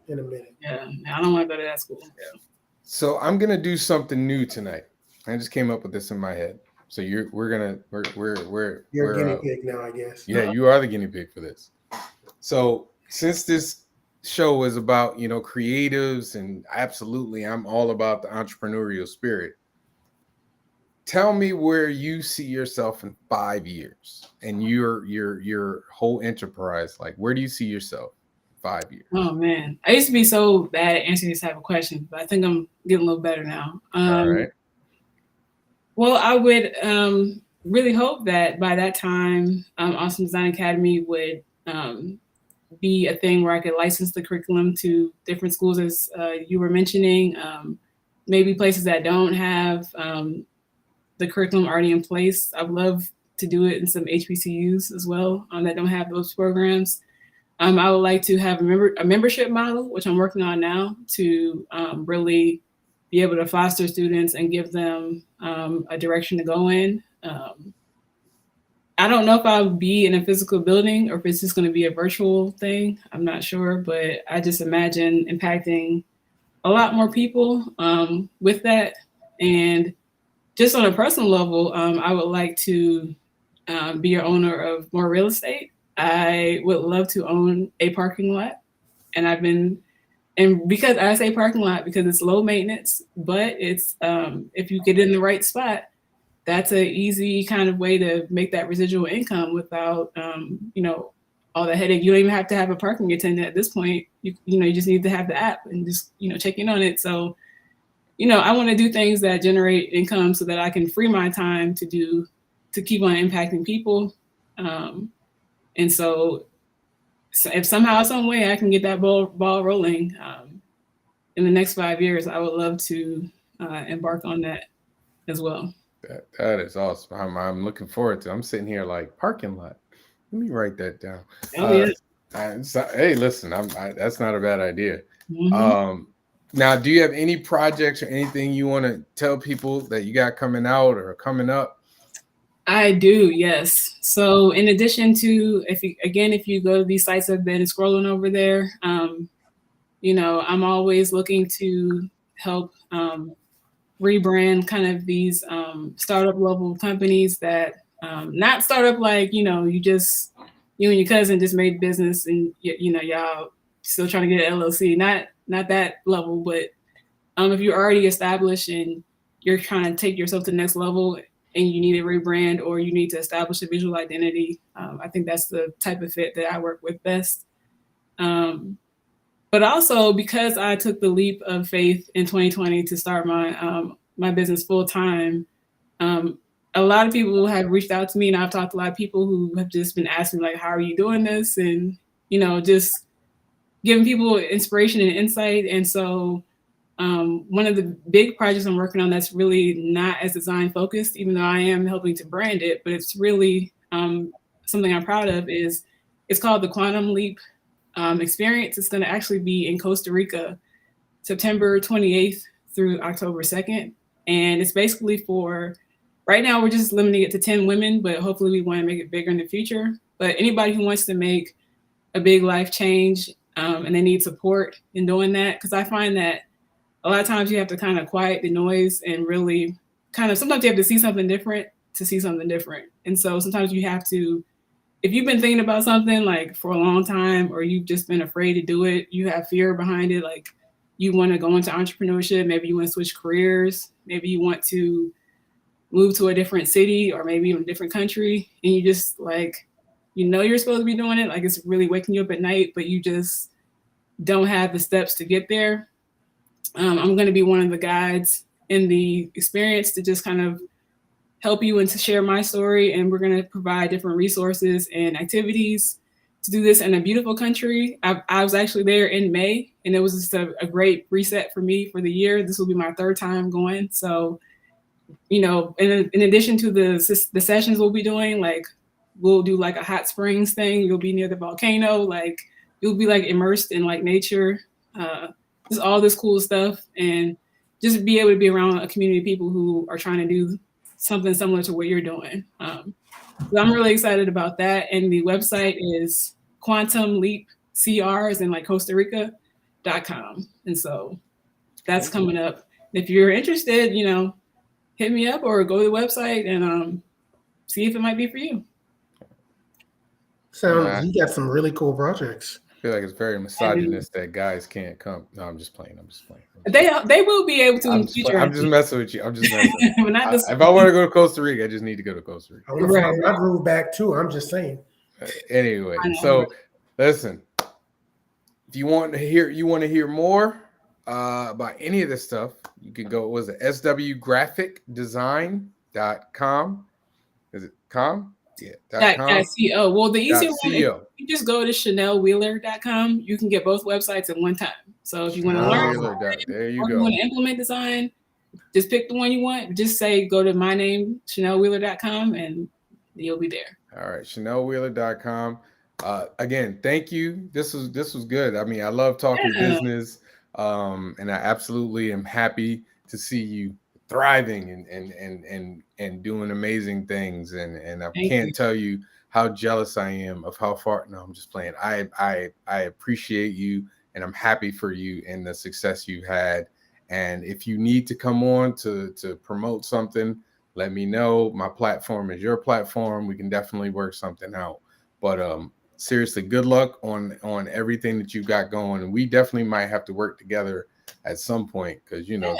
in a minute. Yeah, I don't want to go to that school. Yeah. So I'm gonna do something new tonight. I just came up with this in my head. So you're a guinea pig now, I guess. Yeah, you are the guinea pig for this. So since this show is about, creatives, and absolutely I'm all about the entrepreneurial spirit. Tell me where you see yourself in 5 years and your whole enterprise. Like, where do you see yourself 5 years? Oh man, I used to be so bad at answering these type of questions, but I think I'm getting a little better now. All right. Well, I would really hope that by that time, Awesome Design Academy would be a thing where I could license the curriculum to different schools, as you were mentioning, maybe places that don't have the curriculum already in place. I'd love to do it in some HBCUs as well that don't have those programs. I would like to have a membership model, which I'm working on now, to really be able to foster students and give them a direction to go in. I don't know if I'll be in a physical building or if it's just going to be a virtual thing. I'm not sure, but I just imagine impacting a lot more people with that. And just on a personal level, I would like to be an owner of more real estate. I would love to own a parking lot. And because I say parking lot because it's low maintenance, but it's if you get in the right spot, that's an easy kind of way to make that residual income without, all the headache. You don't even have to have a parking attendant at this point. You just need to have the app and just, check in on it. So, I want to do things that generate income so that I can free my time to keep on impacting people. And so if somehow, some way I can get that ball rolling in the next 5 years, I would love to embark on that as well. That is awesome. I'm looking forward to it. I'm sitting here like, parking lot. Let me write that down. Oh, Hey, listen, that's not a bad idea. Mm-hmm. Now, do you have any projects or anything you want to tell people that you got coming out or coming up? I do, yes. So in addition to, if you go to these sites I've been scrolling over there, I'm always looking to help rebrand kind of these startup level companies that not startup like, you and your cousin just made business and, y'all still trying to get an LLC, not that level, but if you're already established and you're trying to take yourself to the next level and you need a rebrand or you need to establish a visual identity, I think that's the type of fit that I work with best. But also because I took the leap of faith in 2020 to start my business full time, a lot of people have reached out to me, and I've talked to a lot of people who have just been asking, like, how are you doing this? And, just giving people inspiration and insight. And so One of the big projects I'm working on that's really not as design focused, even though I am helping to brand it, but it's really something I'm proud of, is it's called the Quantum Leap experience. It's going to actually be in Costa Rica, September 28th through October 2nd. And it's basically for, right now, we're just limiting it to 10 women, but hopefully we want to make it bigger in the future. But anybody who wants to make a big life change and they need support in doing that, because I find that a lot of times you have to kind of quiet the noise and really kind of, sometimes you have to see something different to see something different. And so sometimes you have to, if you've been thinking about something like for a long time, or you've just been afraid to do it, you have fear behind it, like you want to go into entrepreneurship, maybe you want to switch careers, maybe you want to move to a different city or maybe even a different country, and you just like, you know, you're supposed to be doing it, like it's really waking you up at night, but you just don't have the steps to get there. I'm going to be one of the guides in the experience to just kind of help you and to share my story. And we're going to provide different resources and activities to do this in a beautiful country. I was actually there in May, and it was just a great reset for me for the year. This will be my third time going. So, you know, in addition to the sessions we'll be doing, like we'll do like a hot springs thing. You'll be near the volcano, like you'll be like immersed in like nature, just all this cool stuff, and just be able to be around a community of people who are trying to do something similar to what you're doing. So I'm really excited about that. And the website is Quantum Leap CRs in like Costa Rica.com. And so that's coming up. If you're interested, you know, hit me up or go to the website and see if it might be for you. Sounds, you got some really cool projects. I feel like it's very misogynist that guys can't come. No, I'm just playing. They will be able to in the future. I'm just messing with you. I'm just messing with you. Not If I want to go to Costa Rica, I just need to go to Costa Rica. I want to find my groove back too. I'm just saying. Anyway, so listen, if you want to hear more about any of this stuff, you can go, was it swgraphicdesign.com? Is it com? Yeah. .com. .co. Well, the easier one, .co. you just go to shannelwheeler.com. You can get both websites at one time. So if you want to learn, there you or go. you want to implement design, just pick the one you want. Just say, go to my name, shannelwheeler.com, and you'll be there. All right, shannelwheeler.com. Again, thank you. This was good. I mean, I love talking business, and I absolutely am happy to see you thriving and doing amazing things. And I can't tell you how jealous I am of how far. No, I'm just playing. I appreciate you, and I'm happy for you and the success you've had. And if you need to come on to promote something, let me know. My platform is your platform. We can definitely work something out. But seriously, good luck on everything that you've got going. And we definitely might have to work together at some point, because you know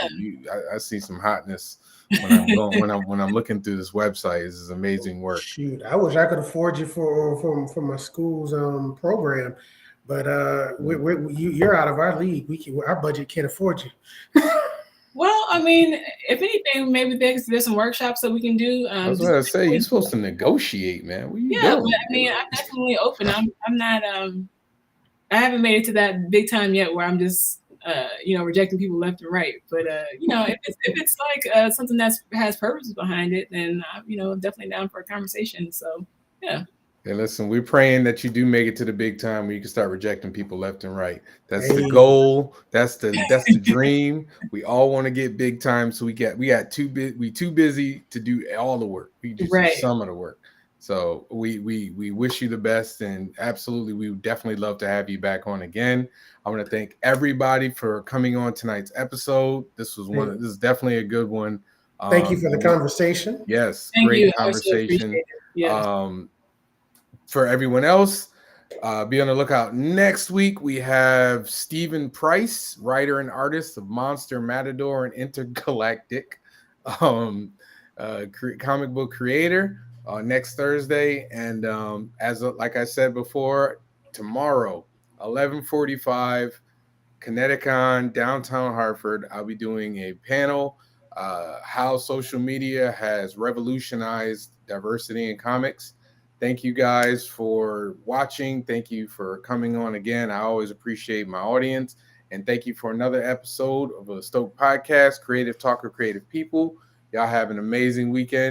I see some hotness when I'm going when I'm looking through this website. This is amazing work. Shoot, I wish I could afford you for my school's program, but you're out of our league. Our budget can't afford you. Well, I mean, if anything, maybe there's some workshops that we can do. I was going to say, you're supposed to negotiate, man. What are you doing? But I mean, I'm definitely open. I'm not. I haven't made it to that big time yet where I'm just rejecting people left and right. But if it's like something that has purpose behind it, then I'm definitely down for a conversation. So yeah. Hey, listen, we're praying that you do make it to the big time where you can start rejecting people left and right. That's the goal. That's the dream. We all want to get big time. So we too busy to do all the work. We just do some of the work. So we wish you the best, and absolutely, we would definitely love to have you back on again. I want to thank everybody for coming on tonight's episode. This is definitely a good one. Thank you for the conversation. Yes, great conversation. For everyone else, be on the lookout. Next week, we have Stephen Price, writer and artist of Monster, Matador, and Intergalactic, comic book creator, next Thursday. And like I said before, tomorrow, 11:45, Kineticon, downtown Hartford, I'll be doing a panel, how social media has revolutionized diversity in comics. Thank you guys for watching. Thank you for coming on again. I always appreciate my audience. And thank you for another episode of a Stoked podcast, Creative Talk of Creative People. Y'all have an amazing weekend.